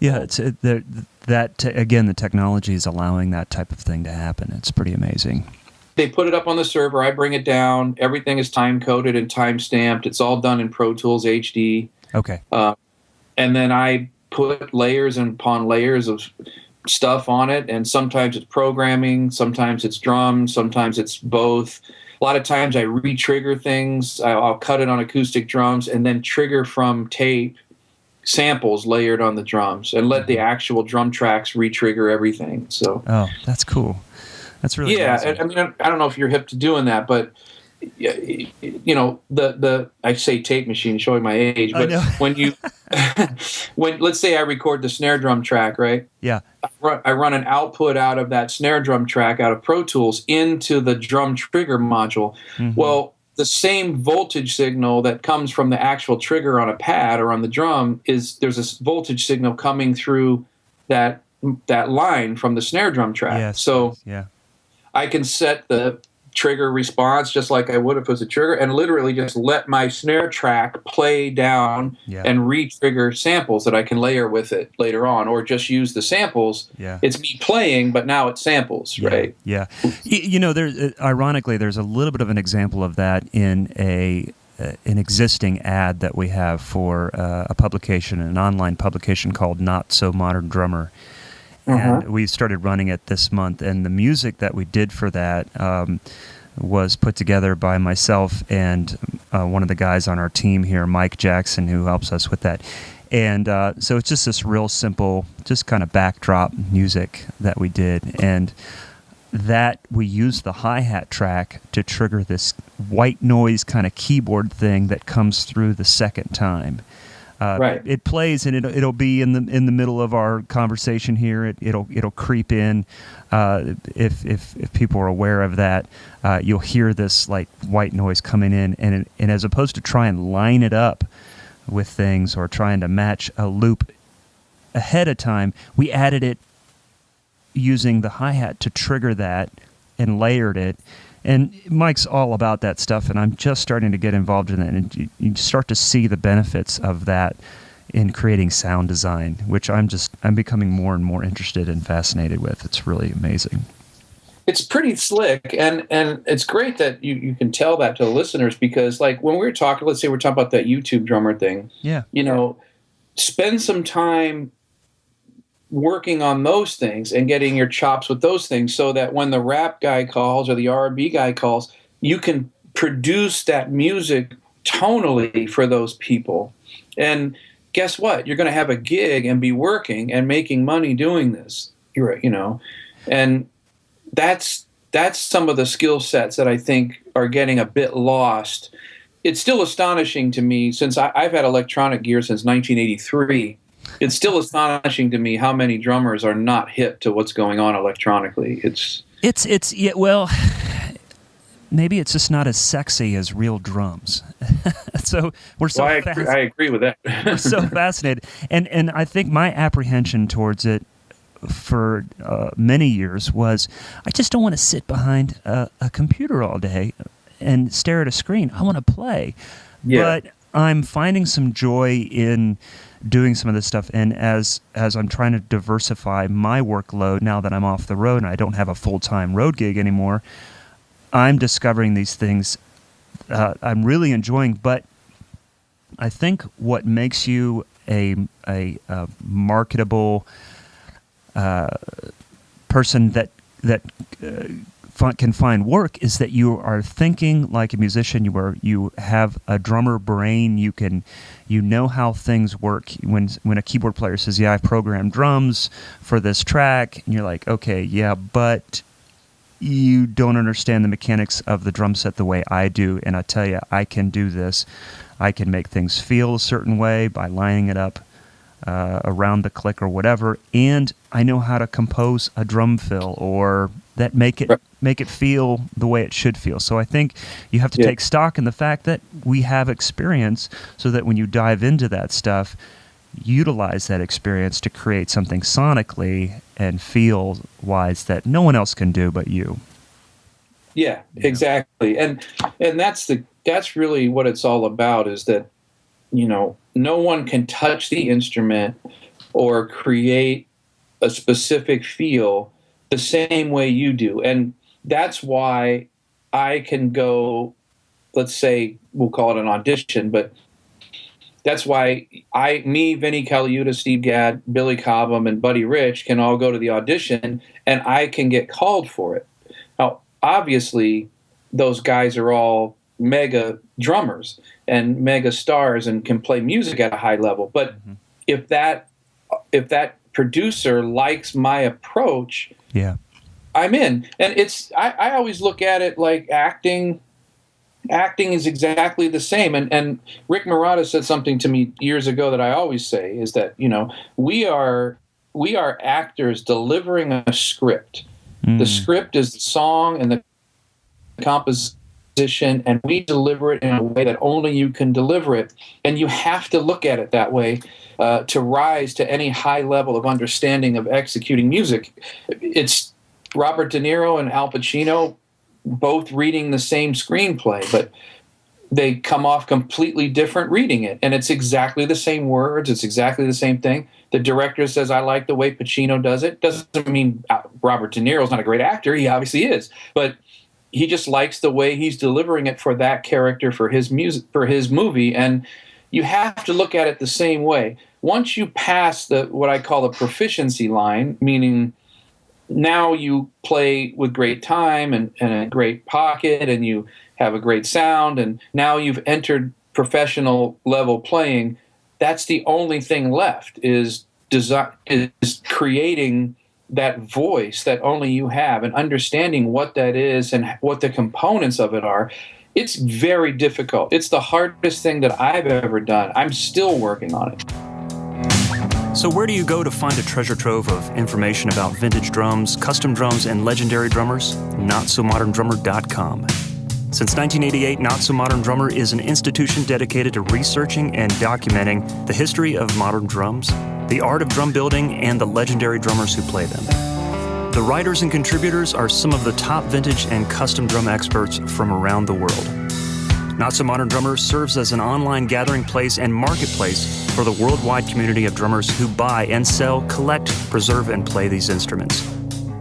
It's again, the technology is allowing that type of thing to happen. It's pretty amazing. They put it up on the server. I bring it down. Everything is time coded and time stamped. It's all done in Pro Tools HD. Okay. And then I put layers upon layers of stuff on it. And sometimes it's programming, sometimes it's drums, sometimes it's both. A lot of times I re-trigger things. I'll cut it on acoustic drums and then trigger from tape samples layered on the drums and let the actual drum tracks re-trigger everything. So that's cool. That's really awesome. I mean, I don't know if you're hip to doing that, but the I say tape machine, showing my age, but when you when let's say I record the snare drum track, right? Yeah. I run an output out of that snare drum track out of Pro Tools into the drum trigger module. Mm-hmm. Well, the same voltage signal that comes from the actual trigger on a pad or on the drum there's a voltage signal coming through that line from the snare drum track. Yes, so yeah. I can set the trigger response just like I would if it was a trigger, and literally just let my snare track play down and re-trigger samples that I can layer with it later on, or just use the samples. Yeah. It's me playing, but now it's samples, right? Yeah. Ironically, there's a little bit of an example of that in an existing ad that we have for a publication, an online publication called Not So Modern Drummer. And we started running it this month, and the music that we did for that was put together by myself and one of the guys on our team here, Mike Jackson, who helps us with that. And so it's just this real simple, just kind of backdrop music that we did. And that we used the hi-hat track to trigger this white noise kind of keyboard thing that comes through the second time. Right. It plays, and it'll be in the middle of our conversation here. It'll creep in. If people are aware of that, you'll hear this like white noise coming in, and as opposed to try and line it up with things or trying to match a loop ahead of time, we added it using the hi-hat to trigger that and layered it. And Mike's all about that stuff, and I'm just starting to get involved in it. And you start to see the benefits of that in creating sound design, which I'm becoming more and more interested and fascinated with. It's really amazing. It's pretty slick, and it's great that you can tell that to the listeners, because like when we were talking, let's say we're talking about that YouTube drummer thing. Yeah. Spend some time working on those things and getting your chops with those things, so that when the rap guy calls or the R&B guy calls, you can produce that music tonally for those people. And guess what? You're going to have a gig and be working and making money doing this. And that's some of the skill sets that I think are getting a bit lost. It's still astonishing to me, since I've had electronic gear since 1983. It's still astonishing to me how many drummers are not hip to what's going on electronically. Maybe it's just not as sexy as real drums. So we're so I agree with that. We're so fascinated, and I think my apprehension towards it for many years was, I just don't want to sit behind a computer all day and stare at a screen. I want to play. Yeah. But I'm finding some joy in doing some of this stuff, and as I'm trying to diversify my workload now that I'm off the road and I don't have a full-time road gig anymore, I'm discovering these things I'm really enjoying. But I think what makes you a marketable person that can find work is that you are thinking like a musician. You have a drummer brain. You know how things work. When a keyboard player says, "Yeah, I programmed drums for this track," and you're like, "Okay, yeah, but you don't understand the mechanics of the drum set the way I do." And I tell you, I can do this. I can make things feel a certain way by lining it up around the click or whatever, and I know how to compose a drum fill or that make it feel the way it should feel. So I think you have to take stock in the fact that we have experience, so that when you dive into that stuff, utilize that experience to create something sonically and feel wise that no one else can do but you. Yeah, exactly. And that's really what it's all about, is that no one can touch the instrument or create a specific feel the same way you do. And that's why I can go, let's say, we'll call it an audition, but that's why Vinny Caliuta, Steve Gadd, Billy Cobham, and Buddy Rich can all go to the audition, and I can get called for it. Now, obviously, those guys are all mega drummers and mega stars and can play music at a high level. But if that producer likes my approach, I'm in. And I always look at it like acting. acting is exactly the same. And Rick Marotta said something to me years ago that I always say is that, we are actors delivering a script. The script is the song and the composition, and we deliver it in a way that only you can deliver it. And you have to look at it that way to rise to any high level of understanding of executing music. It's Robert De Niro and Al Pacino both reading the same screenplay, but they come off completely different reading it. And it's exactly the same words. It's exactly the same thing. The director says, I like the way Pacino does it. Doesn't mean Robert De Niro's not a great actor. He obviously is. But he just likes the way he's delivering it for that character, for his music, for his movie. And you have to look at it the same way. Once you pass what I call the proficiency line, meaning now you play with great time and a great pocket, and you have a great sound, and now you've entered professional level playing. That's the only thing left is creating that voice that only you have, and understanding what that is and what the components of it are. It's very difficult. It's the hardest thing that I've ever done. I'm still working on it. So where do you go to find a treasure trove of information about vintage drums, custom drums, and legendary drummers? NotSoModernDrummer.com. Since 1988, Not So Modern Drummer is an institution dedicated to researching and documenting the history of modern drums, the art of drum building, and the legendary drummers who play them. The writers and contributors are some of the top vintage and custom drum experts from around the world. Not So Modern Drummer serves as an online gathering place and marketplace for the worldwide community of drummers who buy and sell, collect, preserve, and play these instruments.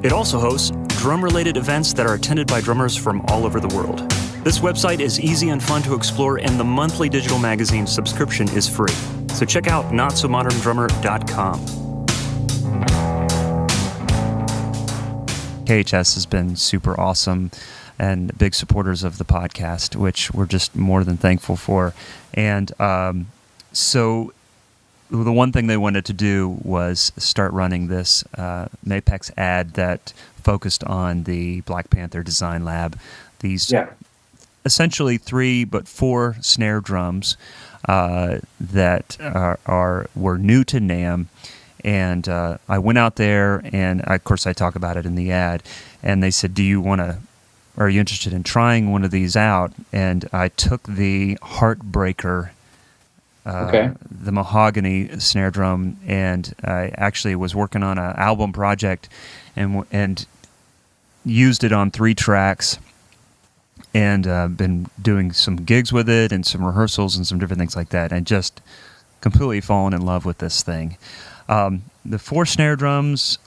It also hosts drum-related events that are attended by drummers from all over the world. This website is easy and fun to explore, and the monthly digital magazine subscription is free. So check out NotSoModernDrummer.com. KHS has been super awesome and big supporters of the podcast, which we're just more than thankful for. And so the one thing they wanted to do was start running this Mapex ad that focused on the Black Panther Design Lab. These essentially 3 but 4 snare drums that were new to NAMM. And I went out there, and of course I talk about it in the ad, and they said, are you interested in trying one of these out? And I took the Heartbreaker, the mahogany snare drum, and I actually was working on an album project and used it on 3 tracks, and been doing some gigs with it and some rehearsals and some different things like that, and just completely fallen in love with this thing. The 4 snare drums,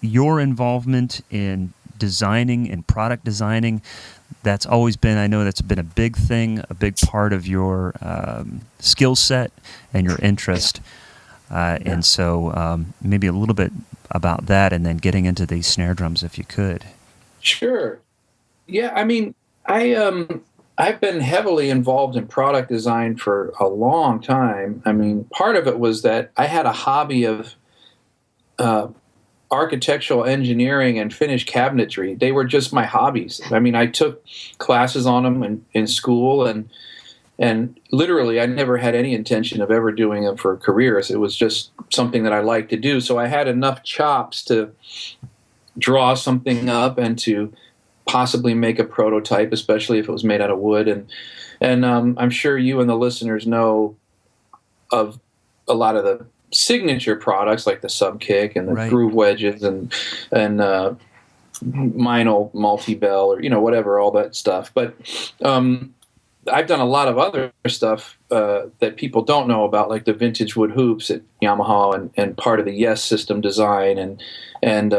your involvement in designing and product designing, that's always been, I know that's been a big thing, a big part of your skill set and your interest. And so maybe a little bit about that, and then getting into these snare drums if you could. Sure. Yeah, I mean, I've been heavily involved in product design for a long time. I mean, part of it was that I had a hobby of architectural engineering and finished cabinetry. They were just my hobbies. I mean, I took classes on them in school, and literally I never had any intention of ever doing them for careers. It was just something that I liked to do. So I had enough chops to draw something up and to possibly make a prototype, especially if it was made out of wood. And I'm sure you and the listeners know of a lot of the signature products like the Subkick and the groove wedges and Meinl multi-bell, or whatever, all that stuff. But I've done a lot of other stuff that people don't know about, like the vintage wood hoops at Yamaha and part of the Yes system design and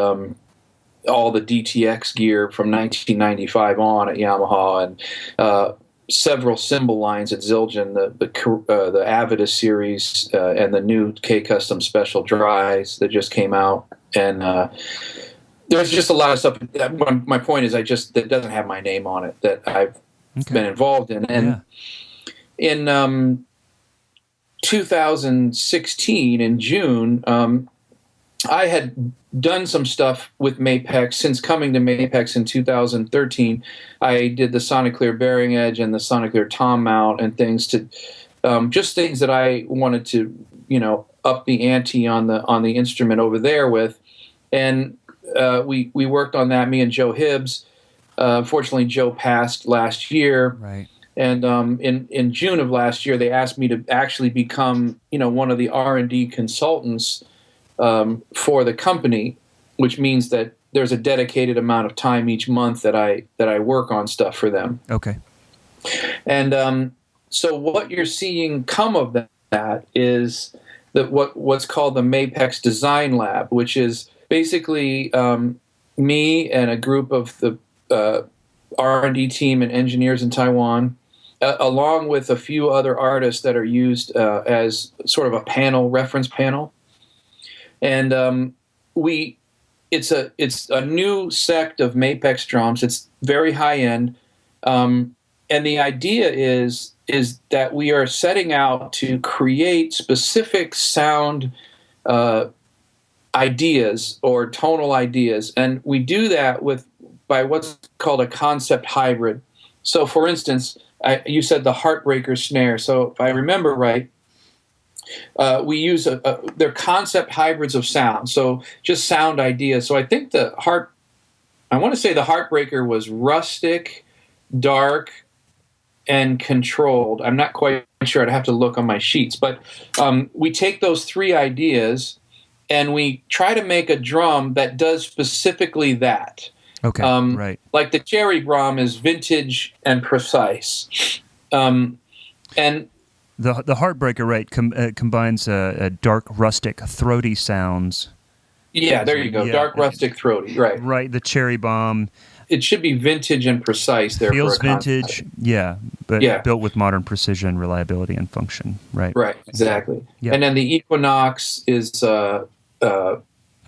all the DTX gear from 1995 on at Yamaha, and several cymbal lines at Zildjian, the Avidus series, and the new K-Custom Special Dries that just came out. And there's just a lot of stuff. My point is, that doesn't have my name on it that I've been involved in. And in 2016, in June, I had done some stuff with Mapex since coming to Mapex in 2013. I did the Sonic Clear bearing edge and the Sonic Clear tom mount and things to just things that I wanted to, up the ante on the instrument over there with. And we worked on that, me and Joe Hibbs. Unfortunately, Joe passed last year. Right. And in June of last year, they asked me to actually become, one of the R&D consultants for the company, which means that there's a dedicated amount of time each month that I work on stuff for them. Okay. And so what you're seeing come of that is that what's called the Mapex Design Lab, which is basically me and a group of the R&D team and engineers in Taiwan, along with a few other artists that are used as sort of a reference panel. And it's a new sect of Mapex drums. It's very high end, and the idea is that we are setting out to create specific sound ideas or tonal ideas, and we do that by what's called a concept hybrid. So, for instance, you said the Heartbreaker snare. So, if I remember right, we use they're concept hybrids of sound. So, just sound ideas. So, I think I want to say the Heartbreaker was rustic, dark, and controlled. I'm not quite sure. I'd have to look on my sheets. But we take those three ideas and we try to make a drum that does specifically that. Okay, right. Like the Cherry Bomb is vintage and precise. And the Heartbreaker, right, combines dark, rustic, throaty sounds. Yeah, there you go. Yeah. Dark, rustic, throaty, right. Right, the Cherry Bomb. It should be vintage and precise there. Feels vintage, but built with modern precision, reliability, and function. Right. Right, exactly. Yeah. And then the Equinox is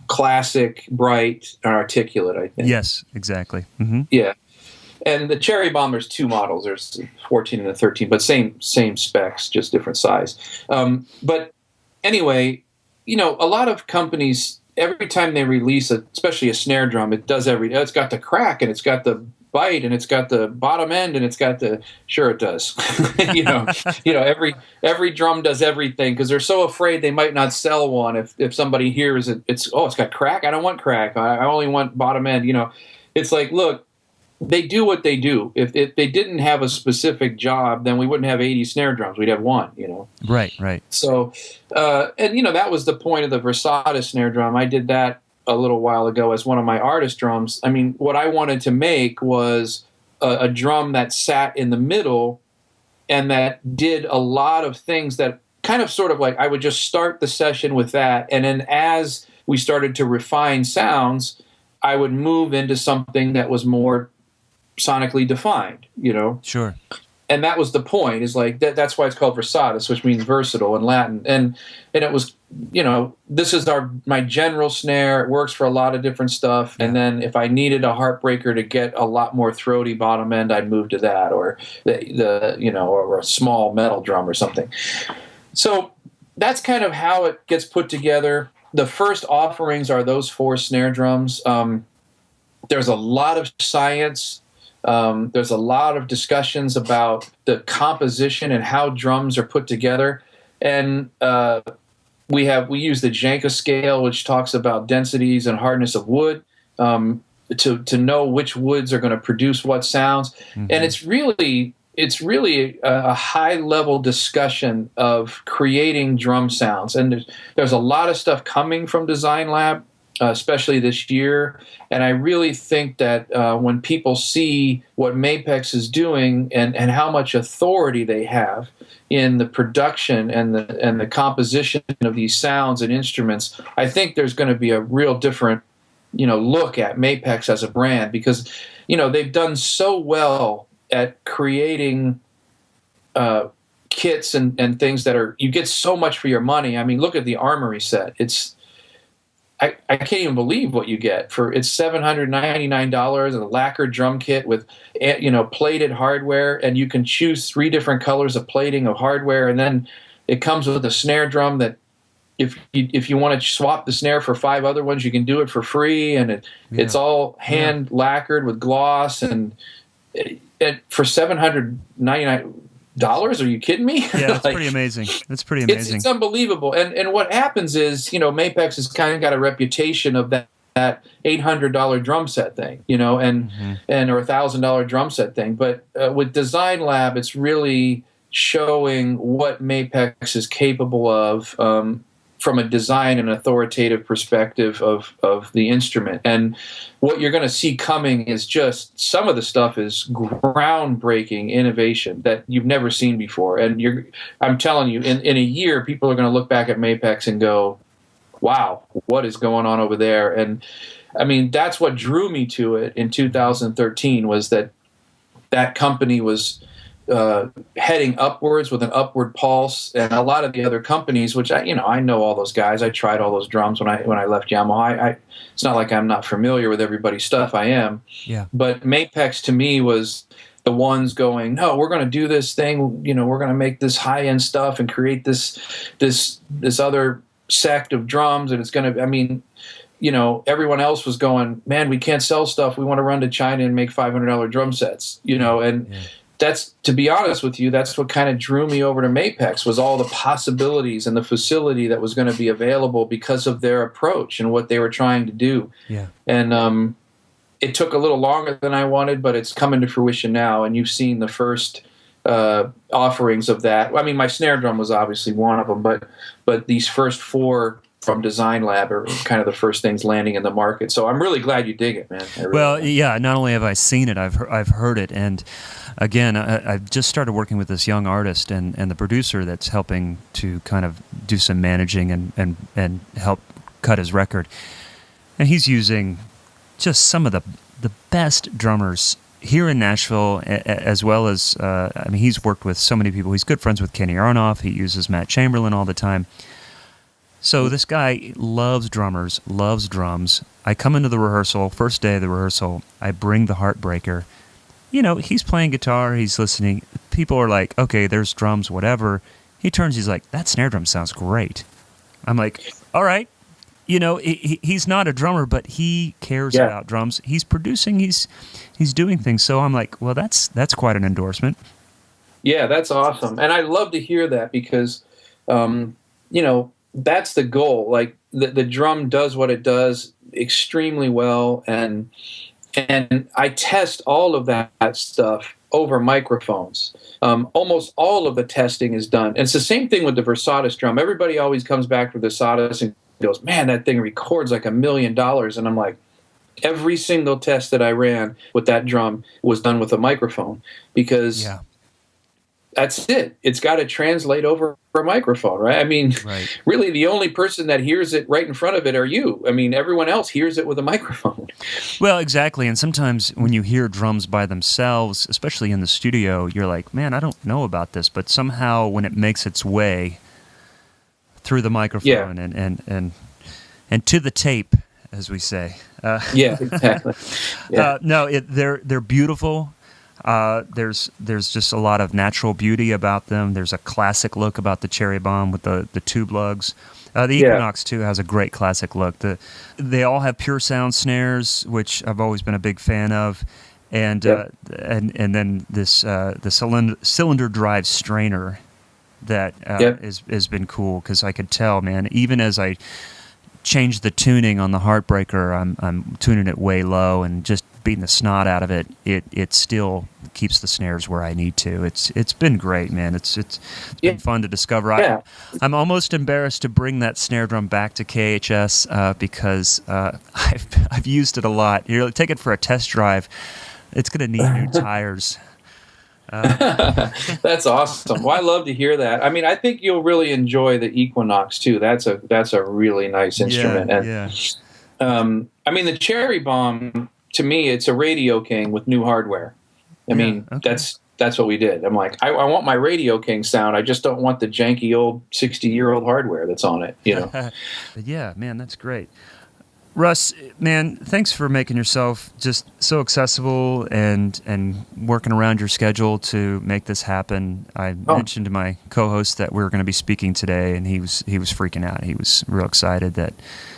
classic, bright, and articulate, I think. Yes, exactly. Mm-hmm. Yeah. And the Cherry Bomb, there's two models. There's 14 and the 13, but same specs, just different size. But anyway, a lot of companies, every time they release especially a snare drum, it's got the crack and it's got the bite and it's got the bottom end and it's got sure it does. Every drum does everything because they're so afraid they might not sell one if somebody hears it. It's got crack. I don't want crack. I only want bottom end. It's like, look, they do what they do. If they didn't have a specific job, then we wouldn't have 80 snare drums. We'd have one, Right. So, and that was the point of the Versatility snare drum. I did that a little while ago as one of my artist drums. I mean, what I wanted to make was a drum that sat in the middle and that did a lot of things that kind of sort of like I would just start the session with that. And then as we started to refine sounds, I would move into something that was more sonically defined, Sure. And that was the point, is like that's why it's called versatis, which means versatile in Latin. And it was, this is my general snare. It works for a lot of different stuff. Yeah. And then if I needed a Heartbreaker to get a lot more throaty bottom end, I'd move to that, or or a small metal drum or something. So that's kind of how it gets put together. The first offerings are those 4 snare drums. There's a lot of science. There's a lot of discussions about the composition and how drums are put together. And we use the Janka scale, which talks about densities and hardness of wood to know which woods are going to produce what sounds. Mm-hmm. And it's really a high-level discussion of creating drum sounds. And there's a lot of stuff coming from Design Lab, especially this year. And I really think that when people see what Mapex is doing and how much authority they have in the production and the composition of these sounds and instruments, I think there's going to be a real different, look at Mapex as a brand, because, they've done so well at creating kits and things that you get so much for your money. I mean, look at the Armory set. I can't even believe what you get it's $799, and a lacquered drum kit with plated hardware, and you can choose 3 different colors of plating of hardware, and then it comes with a snare drum that if you want to swap the snare for 5 other ones, you can do it for free, and it's all hand lacquered with gloss, and for $799. Are you kidding me? Yeah, that's pretty amazing. That's pretty amazing. It's unbelievable. And what happens is, Mapex has kind of got a reputation of that $800 drum set thing, and or $1,000 drum set thing. But with Design Lab, it's really showing what Mapex is capable of from a design and authoritative perspective of the instrument. And what you're going to see coming is just some of the stuff is groundbreaking innovation that you've never seen before. And I'm telling you, in a year, people are going to look back at Mapex and go, wow, what is going on over there? And I mean, that's what drew me to it in 2013, was that company was heading upwards with an upward pulse, and a lot of the other companies, which I know all those guys. I tried all those drums when I left Yamaha. It's not like I'm not familiar with everybody's stuff. I am. Yeah. But Mapex to me was the ones going, no, we're going to do this thing. We're going to make this high end stuff and create this other sect of drums, and it's going to. I mean, everyone else was going, man, we can't sell stuff. We want to run to China and make $500 drum sets. That's, to be honest with you, that's what kind of drew me over to Mapex, was all the possibilities and the facility that was going to be available because of their approach and what they were trying to do. Yeah. And it took a little longer than I wanted, but it's coming to fruition now. And you've seen the first offerings of that. I mean, my snare drum was obviously one of them, but these first 4 from Design Lab are kind of the first things landing in the market. So I'm really glad you dig it, man. Yeah. Not only have I seen it, I've heard it, and again, I've just started working with this young artist and the producer that's helping to kind of do some managing and help cut his record. And he's using just some of the best drummers here in Nashville, as well as, he's worked with so many people. He's good friends with Kenny Aronoff. He uses Matt Chamberlain all the time. So this guy loves drummers, loves drums. I come into the rehearsal, first day of the rehearsal, I bring the Heartbreaker. He's playing guitar, he's listening. People are like, okay, there's drums, whatever. He turns, he's like, that snare drum sounds great. I'm like, all right. He's not a drummer, but he cares about drums. He's producing, he's doing things. So I'm like, well, that's quite an endorsement. Yeah, that's awesome. And I love to hear that because, that's the goal. Like the drum does what it does extremely well, and I test all of that stuff over microphones. Almost all of the testing is done. And it's the same thing with the Versatis drum. Everybody always comes back to the Versatis and goes, man, that thing records like $1 million. And I'm like, every single test that I ran with that drum was done with a microphone, because that's it. It's got to translate over a microphone, right? I mean, really the only person that hears it right in front of it are you. I mean, everyone else hears it with a microphone. Well, exactly. And sometimes when you hear drums by themselves, especially in the studio, you're like, man, I don't know about this. But somehow when it makes its way through the microphone and to the tape, as we say. Exactly. They're beautiful. There's just a lot of natural beauty about them. There's a classic look about the Cherry Bomb with the tube lugs. The Equinox too has a great classic look. They all have pure sound snares, which I've always been a big fan of, and then this the cylinder drive strainer that has been cool, because I could tell, man, even as I changed the tuning on the Heartbreaker, I'm tuning it way low and just beating the snot out of it. It still keeps the snares where I need to. It's been great, man. It's been fun to discover. I'm almost embarrassed to bring that snare drum back to KHS because I've used it a lot. Take it for a test drive. It's going to need new tires. That's awesome. Well, I love to hear that. I mean, I think you'll really enjoy the Equinox too. That's a really nice instrument. I mean, the Cherry Bomb, to me, it's a Radio King with new hardware. I mean, that's what we did. I'm like, I want my Radio King sound. I just don't want the janky old 60-year-old hardware that's on it. Yeah, man, that's great. Russ, man, thanks for making yourself just so accessible and working around your schedule to make this happen. I mentioned to my co-host that we were going to be speaking today, and he was freaking out. He was real excited that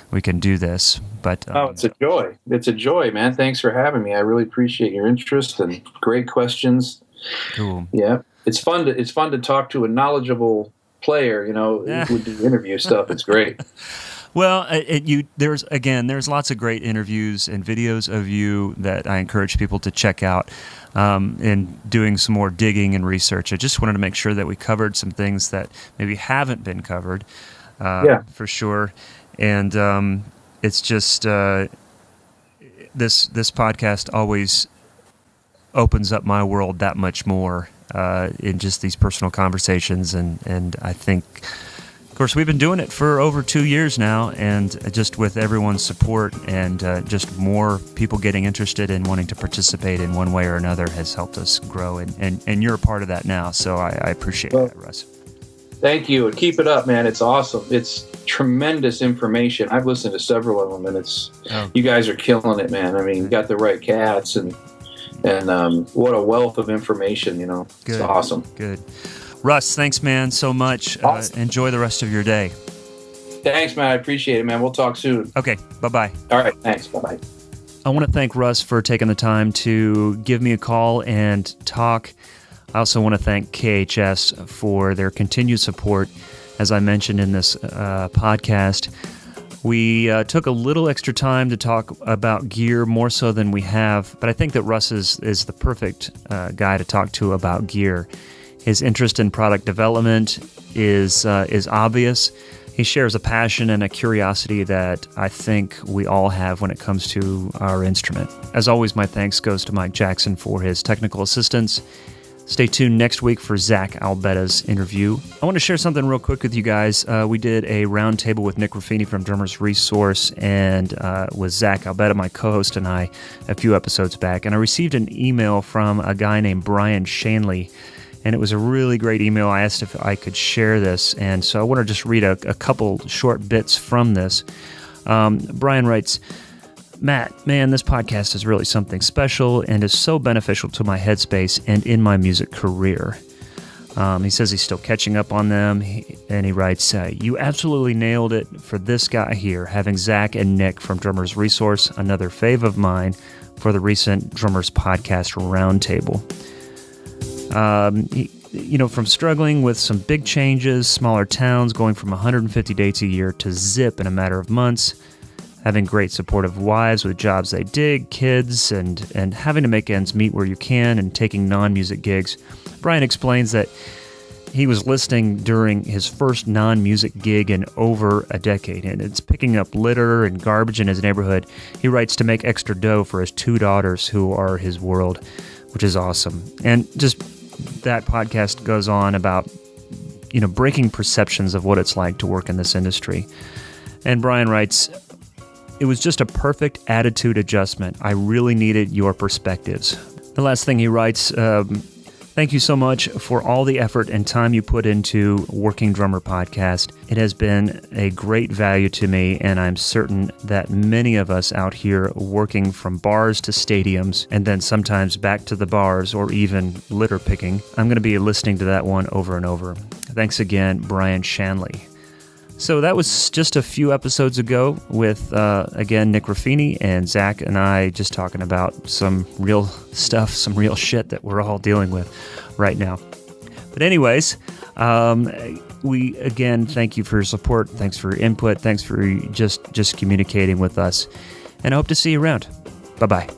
we can do this. But it's a joy. It's a joy, man. Thanks for having me. I really appreciate your interest and great questions. Cool. Yeah, it's fun to talk to a knowledgeable player. Who do interview stuff. It's great. Well, there's lots of great interviews and videos of you that I encourage people to check out in doing some more digging and research. I just wanted to make sure that we covered some things that maybe haven't been covered, for sure. And it's just this podcast always opens up my world that much more in just these personal conversations, and I think. Of course, we've been doing it for over 2 years now, and just with everyone's support and just more people getting interested in wanting to participate in one way or another has helped us grow, and you're a part of that now, so I appreciate that, Russ. Thank you, and keep it up, man. It's awesome. It's tremendous information. I've listened to several of them, and you guys are killing it, man. I mean, you got the right cats, and what a wealth of information, Good. It's awesome. Good. Russ, thanks, man, so much. Awesome. Enjoy the rest of your day. Thanks, man. I appreciate it, man. We'll talk soon. Okay, bye-bye. All right, thanks. Bye-bye. I want to thank Russ for taking the time to give me a call and talk. I also want to thank KHS for their continued support. As I mentioned in this podcast, we took a little extra time to talk about gear, more so than we have, but I think that Russ is the perfect guy to talk to about gear. His interest in product development is obvious. He shares a passion and a curiosity that I think we all have when it comes to our instrument. As always, my thanks goes to Mike Jackson for his technical assistance. Stay tuned next week for Zach Albetta's interview. I want to share something real quick with you guys. We did a roundtable with Nick Ruffini from Drummer's Resource and with Zach Albetta, my co-host, and I a few episodes back. And I received an email from a guy named Brian Shanley. And it was a really great email. I asked if I could share this, and so I want to just read a couple short bits from this. Brian writes, Matt, man, this podcast is really something special and is so beneficial to my headspace and in my music career. He says he's still catching up on them, and he writes, you absolutely nailed it for this guy here, having Zach and Nick from Drummer's Resource, another fave of mine, for the recent Drummers Podcast Roundtable. From struggling with some big changes, smaller towns going from 150 dates a year to zip in a matter of months, having great supportive wives with jobs they dig, kids, and having to make ends meet where you can, and taking non-music gigs. Brian explains that he was listening during his first non-music gig in over a decade, and it's picking up litter and garbage in his neighborhood. He writes to make extra dough for his 2 daughters who are his world, which is awesome. And just that podcast goes on about, breaking perceptions of what it's like to work in this industry. And Brian writes, it was just a perfect attitude adjustment. I really needed your perspectives. The last thing he writes, thank you so much for all the effort and time you put into Working Drummer Podcast. It has been a great value to me, and I'm certain that many of us out here working from bars to stadiums, and then sometimes back to the bars or even litter picking, I'm going to be listening to that one over and over. Thanks again, Brian Shanley. So that was just a few episodes ago with, again, Nick Ruffini and Zach and I just talking about some real stuff, some real shit that we're all dealing with right now. But anyways, we, again, thank you for your support. Thanks for your input. Thanks for just communicating with us. And I hope to see you around. Bye-bye.